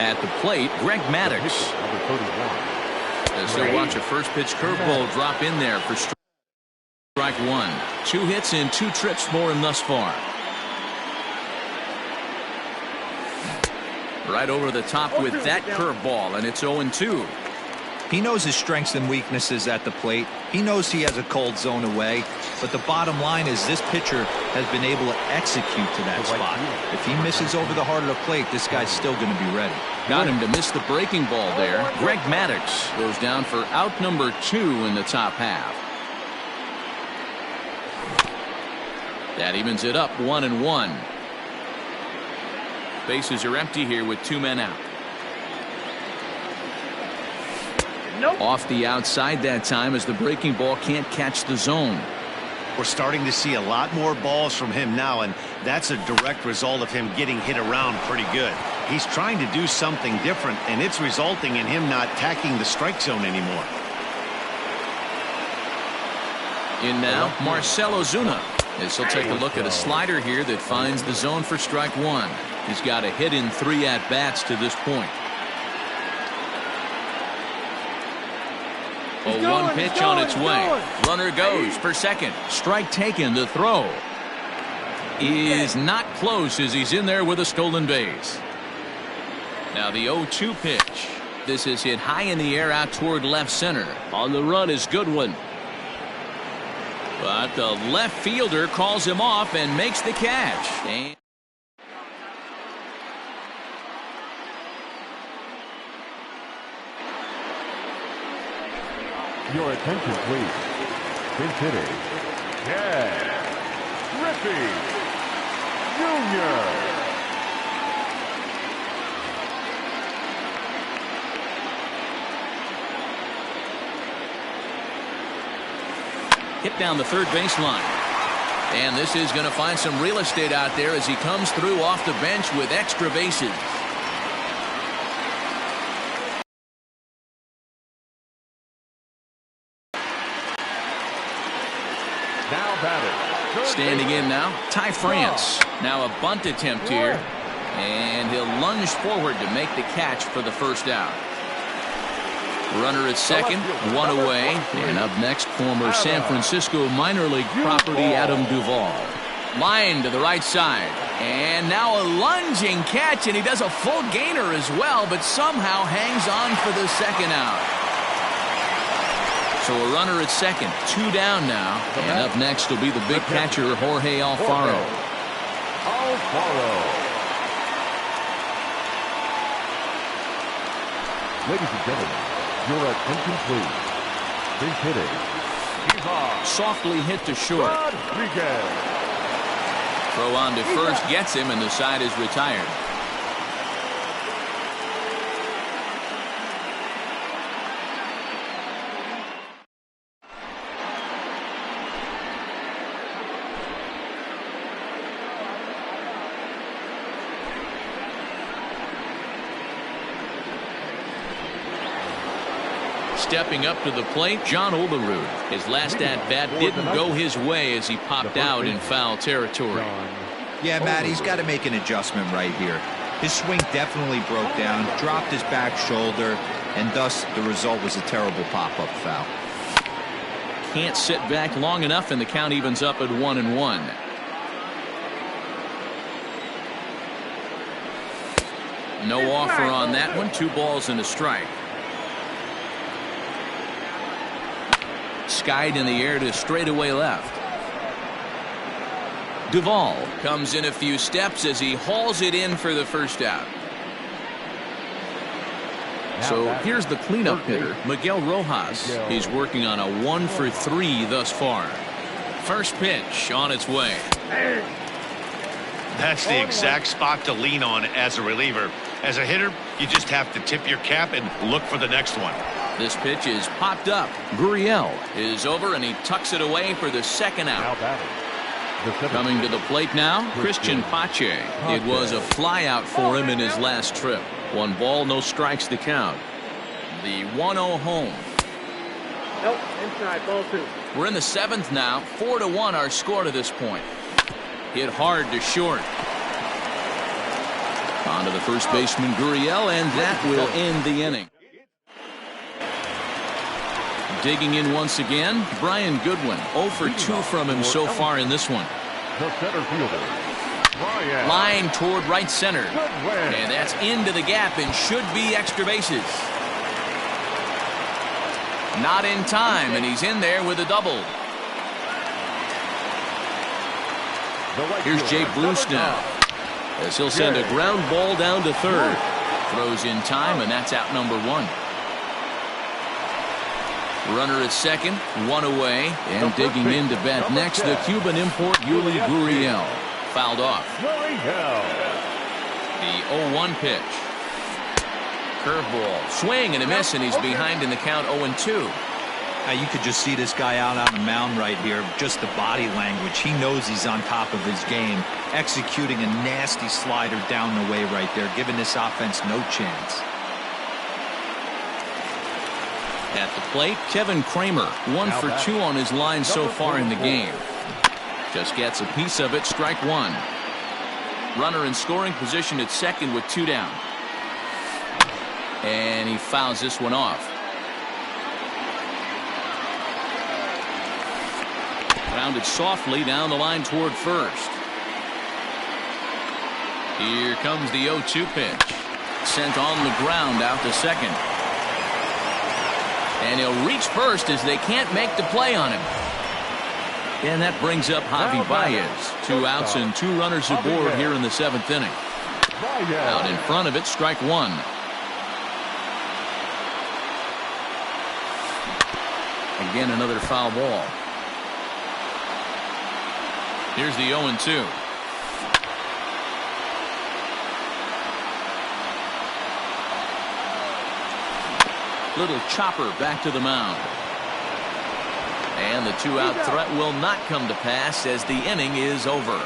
A: At the plate, Greg Maddux.
C: Number 31.
A: As they'll watch a first pitch curveball drop in there for strike one. 2 hits and 2 trips for him thus far. Right over the top with that curveball, and it's 0-2.
D: He knows his strengths and weaknesses at the plate. He knows he has a cold zone away, but the bottom line is this pitcher has been able to execute to that spot. If he misses over the heart of the plate, this guy's still going to be ready.
A: Got him to miss the breaking ball there. Greg Maddux goes down for out number 2 in the top half. That evens it up 1-1. Bases are empty here with 2 men out.
E: Nope.
A: Off the outside that time as the breaking ball can't catch the zone.
B: We're starting to see a lot more balls from him now, and that's a direct result of him getting hit around pretty good. He's trying to do something different, and it's resulting in him not attacking the strike zone anymore.
A: In now, Marcell Ozuna. As he'll take a look at a slider here that finds the zone for strike one. He's got a hit in 3 at-bats to this point. A 1 pitch on its way. Runner goes for second. Strike taken to throw. is not close as he's in there with a stolen base. Now the 0-2 pitch. This is hit high in the air out toward left center.
F: On the run is Goodwin.
A: But the left fielder calls him off and makes the catch. And
C: Your attention, please. Pinch hitting, Ken Griffey Jr.
A: hit down the third baseline. And this is going to find some real estate out there as he comes through off the bench with extra bases.
C: Now batting.
A: Standing in now, Ty France. Now a bunt attempt here. And he'll lunge forward to make the catch for the first out. Runner at second, one away. And up next, former San Francisco minor league property Adam Duvall. Line to the right side. And now a lunging catch, and he does a full gainer as well, but somehow hangs on for the second out. So a runner at second, 2 down now. And up next will be the big catcher, Jorge Alfaro.
C: Ladies and gentlemen, your attention, please. Pinch hitting.
A: Softly hit to short.
C: Rodriguez.
A: Throw on to first, gets him, and the side is retired. Stepping up to the plate, John Olerud. His last at-bat didn't go his way as he popped out in foul territory.
D: Yeah, Matt, he's got to make an adjustment right here. His swing definitely broke down, dropped his back shoulder, and thus the result was a terrible pop-up foul.
A: Can't sit back long enough, and the count evens up at 1-1. No offer on that one. 2 balls and a strike. Skied in the air to straightaway left. Duvall comes in a few steps as he hauls it in for the first out. So here's the cleanup hitter, Miguel Rojas. He's working on a 1-for-3 thus far. First pitch on its way.
B: That's the exact spot to lean on as a reliever. As a hitter, you just have to tip your cap and look for the next one.
A: This pitch is popped up. Gurriel is over, and he tucks it away for the second out. Coming to the plate now, Christian Pache. It was a fly out for him in his last trip. 1 ball, no strikes to count. The 1-0 home.
E: Nope, inside, ball 2.
A: We're in the 7th now. 4-1 our score to this point. Hit hard to short. On to the first baseman, Gurriel, and that will end the inning. Digging in once again, Brian Goodwin. 0 for 2 from him so far in this one.
C: The center fielder, Brian.
A: Line toward right center. And that's into the gap and should be extra bases. Not in time, and he's in there with a double. Here's Jay Blues now, as he'll send a ground ball down to third. Throws in time, and that's out number 1. Runner at second, 1 away, and digging in to bat next, the Cuban import Yuli Gurriel. Fouled off. The 0-1 pitch. Curveball. Swing and a miss, and he's behind in the count 0-2.
D: You could just see this guy out on the mound right here. Just the body language. He knows he's on top of his game. Executing a nasty slider down the way right there, giving this offense no chance.
A: At the plate, Kevin Kramer. 1 for 2 on his line so far in the game. Just gets a piece of it. Strike 1. Runner in scoring position at second with 2 down. And he fouls this one off. Grounded softly down the line toward first. Here comes the 0-2 pitch. Sent on the ground out to second. And he'll reach first as they can't make the play on him. And that brings up Javi Baez. 2 outs and 2 runners aboard here in the 7th inning. Out in front of it, strike 1. Again, another foul ball. Here's the 0-2. Little chopper back to the mound. And the 2-out threat will not come to pass as the inning is over.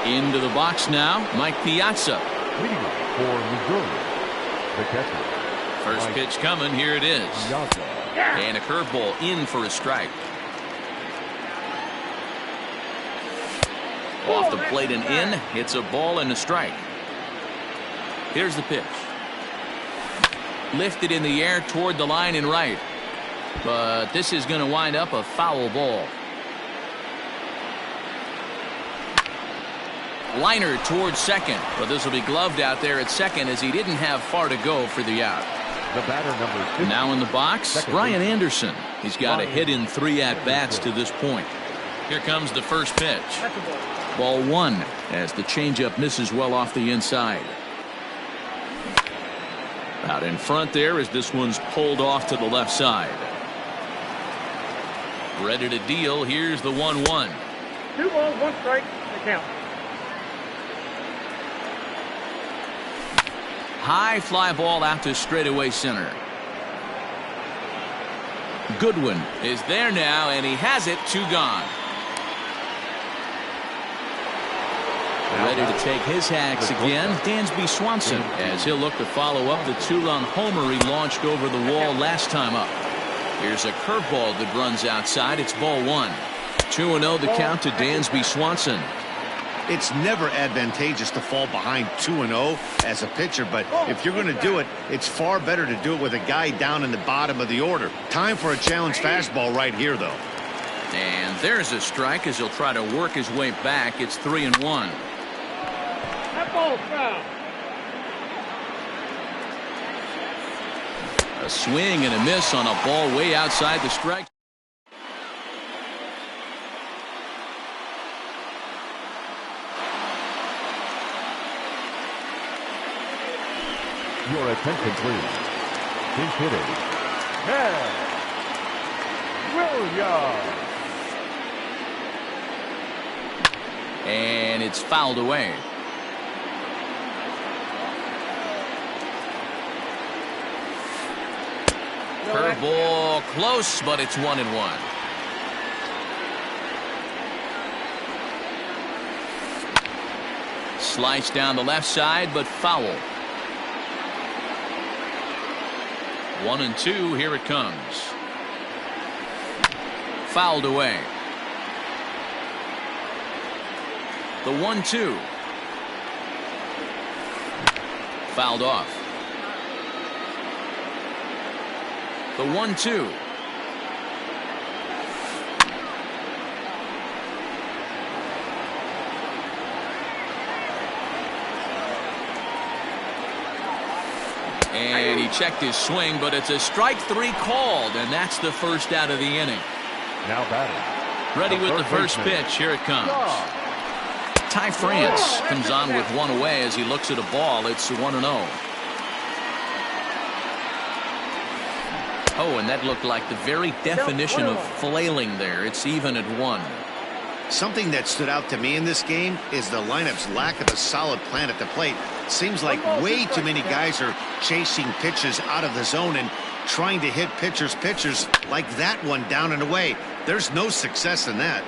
A: Into the box now, Mike Piazza.
C: Leading off for Missouri, the catcher.
A: First pitch coming, here it is. And a curveball in for a strike. Off the plate and in. It's a ball and a strike. Here's the pitch. Lifted in the air toward the line and right. But this is going to wind up a foul ball. Liner towards second. But this will be gloved out there at second as he didn't have far to go for the out.
C: The batter number 50.
A: Now in the box, Brian Anderson. He's got a hit in 3 at-bats to this point. Here comes the first pitch. Ball 1 as the changeup misses well off the inside. Out in front there as this one's pulled off to the left side. Ready to deal. Here's the 1-1.
E: 2 balls, 1 strike. The count.
A: High fly ball out to straightaway center. Goodwin is there now, and he has it. 2 gone. Ready to take his hacks again, Dansby Swanson, as he'll look to follow up the 2-run homer he launched over the wall last time up. Here's a curveball that runs outside. It's ball 1. 2-0 the count to Dansby Swanson.
B: It's never advantageous to fall behind 2-0 as a pitcher, but if you're going to do it, it's far better to do it with a guy down in the bottom of the order. Time for a challenge fastball right here, though.
A: And there's a strike as he'll try to work his way back. It's 3-1.
E: That ball's foul.
A: A swing and a miss on a ball way outside the strike.
C: Your attention, please. Pinch hitting. Ted Williams.
A: And it's fouled away. Curveball close, but it's 1-1. Slice down the left side, but foul. 1-2. Here it comes. Fouled away. The 1-2. Fouled off. The 1-2. And he checked his swing, but it's a strike 3 called, and that's the first out of the inning.
C: Now batting.
A: Ready with the first pitch. Here it comes. Ty France comes on with 1 away as he looks at a ball. It's 1-0. Oh, and that looked like the very definition of flailing there. It's even at 1.
B: Something that stood out to me in this game is the lineup's lack of a solid plan at the plate. Seems like way too many guys are chasing pitches out of the zone and trying to hit pitchers like that one down and away. There's no success in that.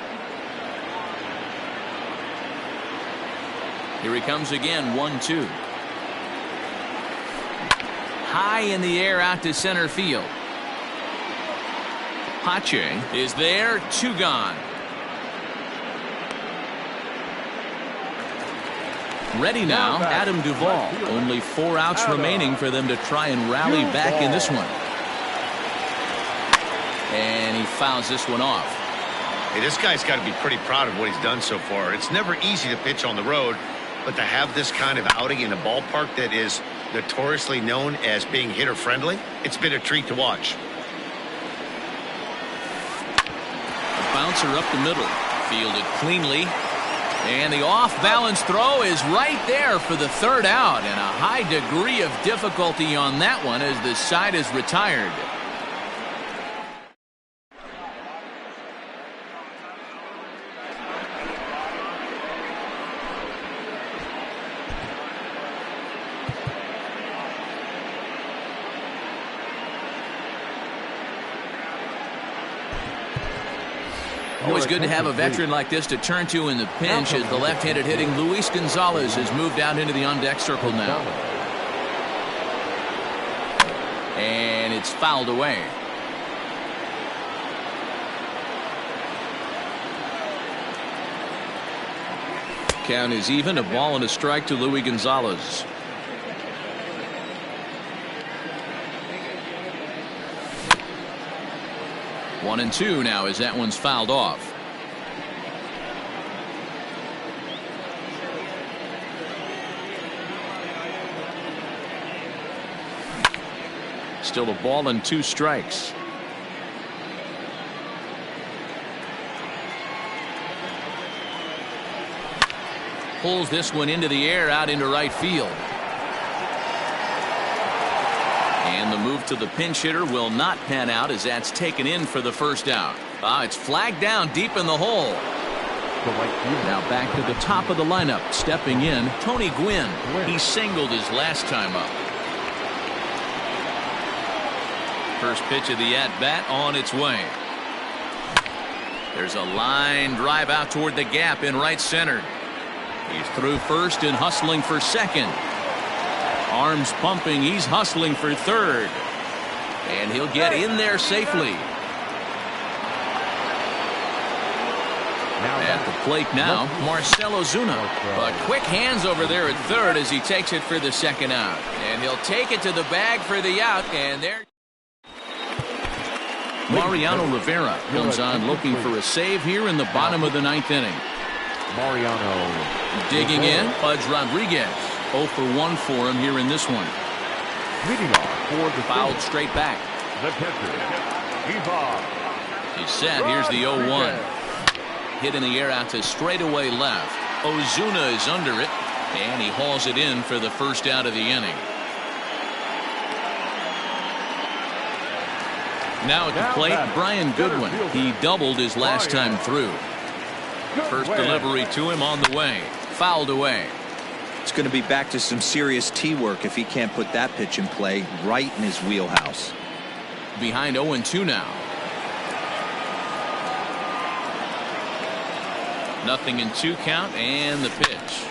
A: Here he comes again. 1-2. High in the air out to center field. Pache is there. 2 gone. Ready now, Adam Duvall. Only 4 outs remaining for them to try and rally back in this one. And he fouls this one off.
B: Hey, this guy's got to be pretty proud of what he's done so far. It's never easy to pitch on the road, but to have this kind of outing in a ballpark that is notoriously known as being hitter-friendly, it's been a treat to watch.
A: A bouncer up the middle. Fielded cleanly. And the off-balance throw is right there for the third out. And a high degree of difficulty on that one as the side is retired. Always good to have a veteran like this to turn to in the pinch as the left-handed hitting Luis Gonzalez has moved out into the on-deck circle now. And it's fouled away. Count is even, a ball and a strike to Luis Gonzalez. One and two now as that one's fouled off. Still a ball and 2 strikes. Pulls this one into the air out into right field. And the move to the pinch hitter will not pan out as that's taken in for the first out. It's flagged down deep in the hole. Now back to the top of the lineup. Stepping in, Tony Gwynn. He singled his last time up. First pitch of the at-bat on its way. There's a line drive out toward the gap in right center. He's through first and hustling for second. Arms pumping, he's hustling for third. And he'll get in there safely. At the plate now, Marcell Ozuna. But quick hands over there at third as he takes it for the second out. And he'll take it to the bag for the out. And there. Mariano Rivera comes on looking for a save here in the bottom of the 9th inning.
C: Mariano
A: digging in, Pudge Rodriguez. 0 for 1 for him here in this one.
C: Leading off for the
A: Fouled straight back.
C: The pitcher, Ivan.
A: He's set. Here's the 0-1. Hit in the air out to straightaway left. Ozuna is under it, and he hauls it in for the first out of the inning. Now at the plate, Brian Goodwin. He doubled his last time through. First delivery to him on the way. Fouled away.
D: It's going to be back to some serious tee work if he can't put that pitch in play right in his wheelhouse.
A: Behind 0-2 now. Nothing in 2 count and the pitch.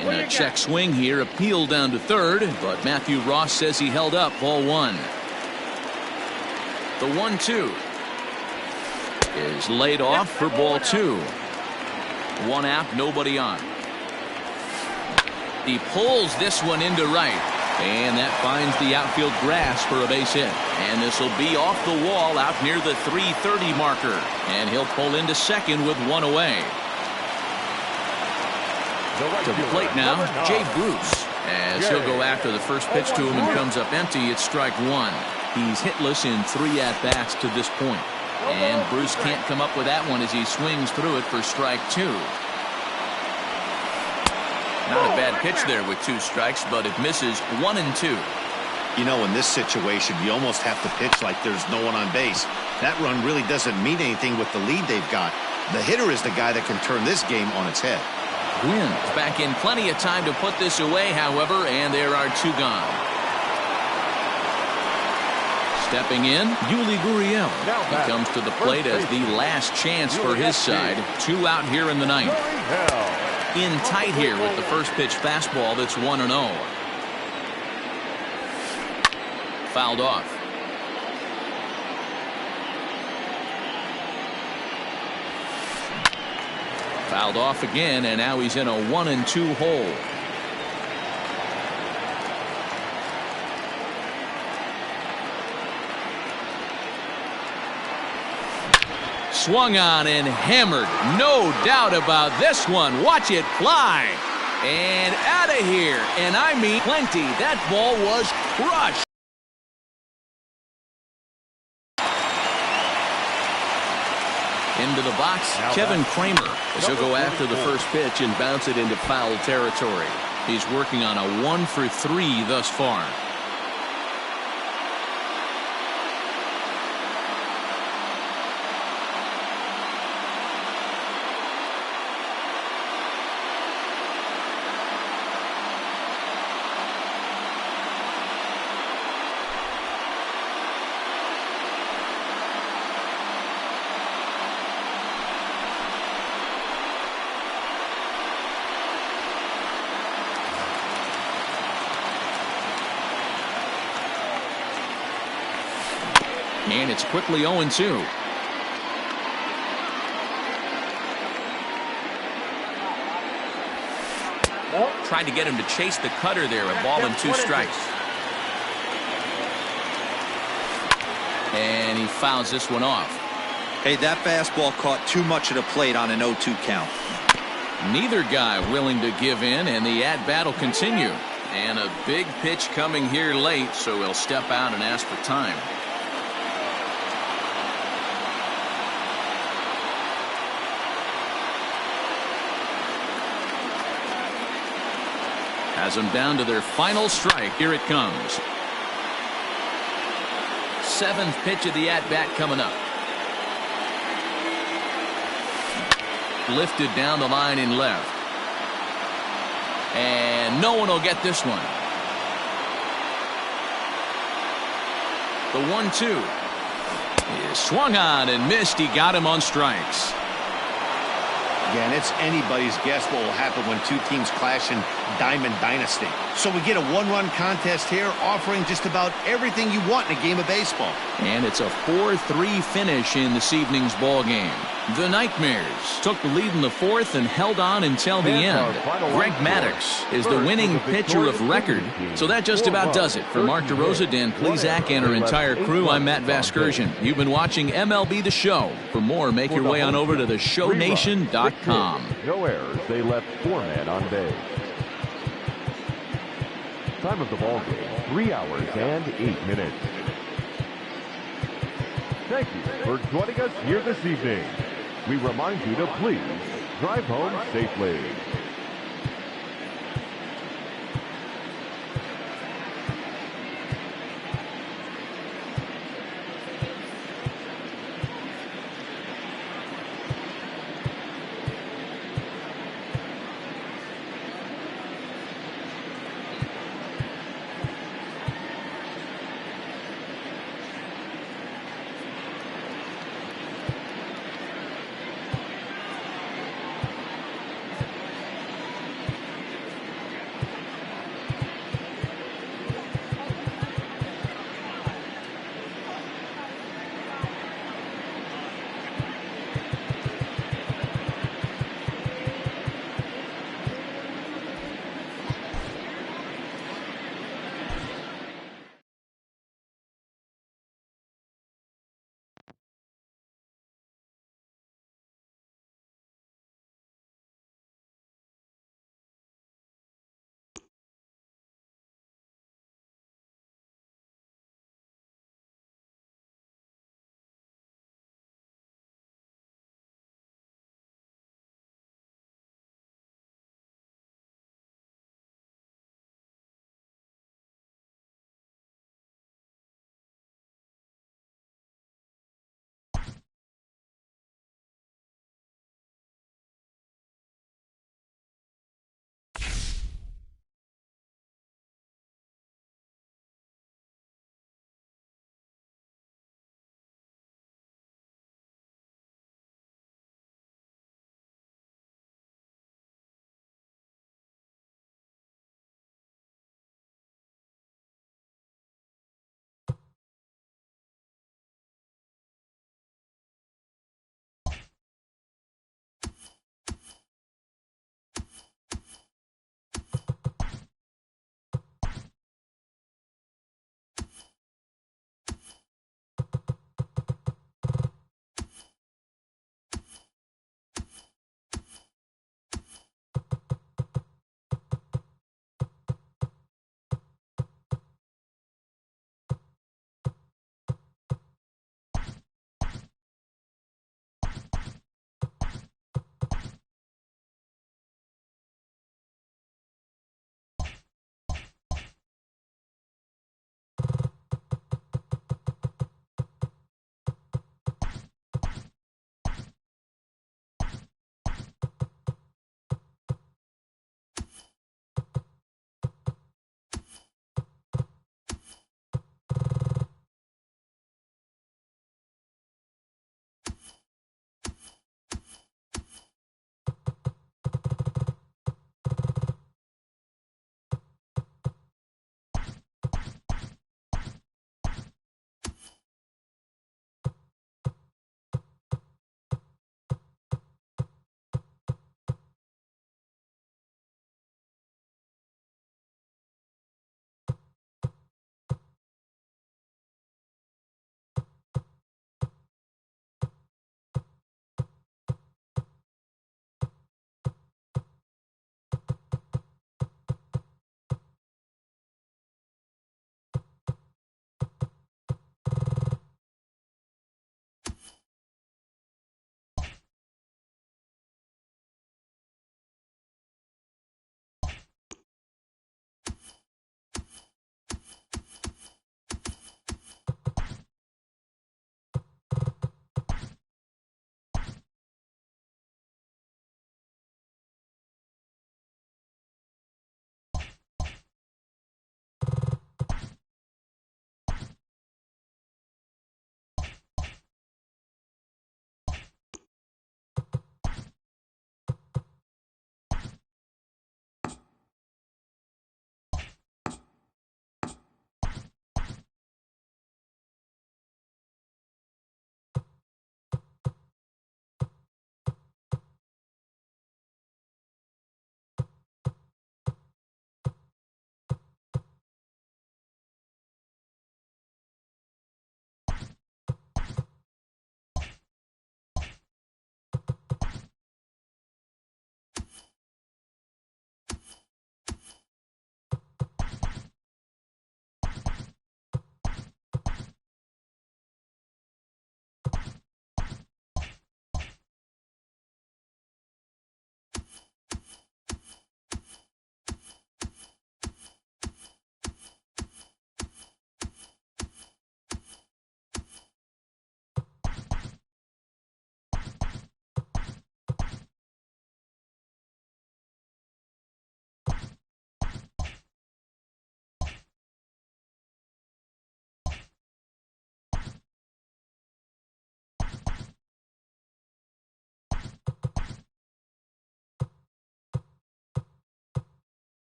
A: In a check swing here, appeal down to third, but Matthew Ross says he held up ball 1. The 1-2 is laid off for ball 2. 1 out, nobody on. He pulls this one into right, and that finds the outfield grass for a base hit. And this will be off the wall out near the 330 marker, and he'll pull into second with 1 away. To the plate now, Jay Bruce, as he'll go after the first pitch to him and comes up empty. It's strike 1. He's hitless in 3 at-bats to this point. And Bruce can't come up with that one as he swings through it for strike 2. Not a bad pitch there with 2 strikes, but it misses 1 and 2.
B: You know, in this situation, you almost have to pitch like there's no one on base. That run really doesn't mean anything with the lead they've got. The hitter is the guy that can turn this game on its head.
A: Gwyn's back in plenty of time to put this away, however, and there are 2 gone. Stepping in, Yuli Gurriel. He comes to the plate as the last chance for his side. 2 out here in the 9th. In tight here with the first pitch fastball that's 1-0. Fouled off. Fouled off again, and now he's in a 1-2 hole. Swung on and hammered. No doubt about this one. Watch it fly. And out of here. And I mean plenty. That ball was crushed. Into the box, Kevin Kramer, as he'll go after the first pitch and bounce it into foul territory. He's working on a 1-for-3 thus far. And it's quickly 0-2. Tried to get him to chase the cutter there. A ball and 2 strikes. And he fouls this one off.
D: Hey, that fastball caught too much of the plate on an 0-2 count.
A: Neither guy willing to give in, and the at-bat will continue. And a big pitch coming here late, so he'll step out and ask for time. Has them down to their final strike. Here it comes. 7th pitch of the at-bat coming up. Lifted down the line in left. And no one will get this one. The 1-2 is swung on and missed. He got him on strikes.
B: Again, it's anybody's guess what will happen when two teams clash in Diamond Dynasty. So we get a one-run contest here, offering just about everything you want in a game of baseball.
A: And it's a 4-3 finish in this evening's ball game. The Nightmares took the lead in the 4th and held on until the end. Greg Maddux is the winning pitcher of record. So that just about does it. For Mark DeRosa, Dan Plesac, and our entire crew, I'm Matt Vasgersian. You've been watching MLB The Show. For more, make your way on over to theshownation.com.
C: No errors. They left 4 men on base. Time of the ball game, 3 hours and 8 minutes. Thank you for joining us here this evening. We remind you to please drive home safely.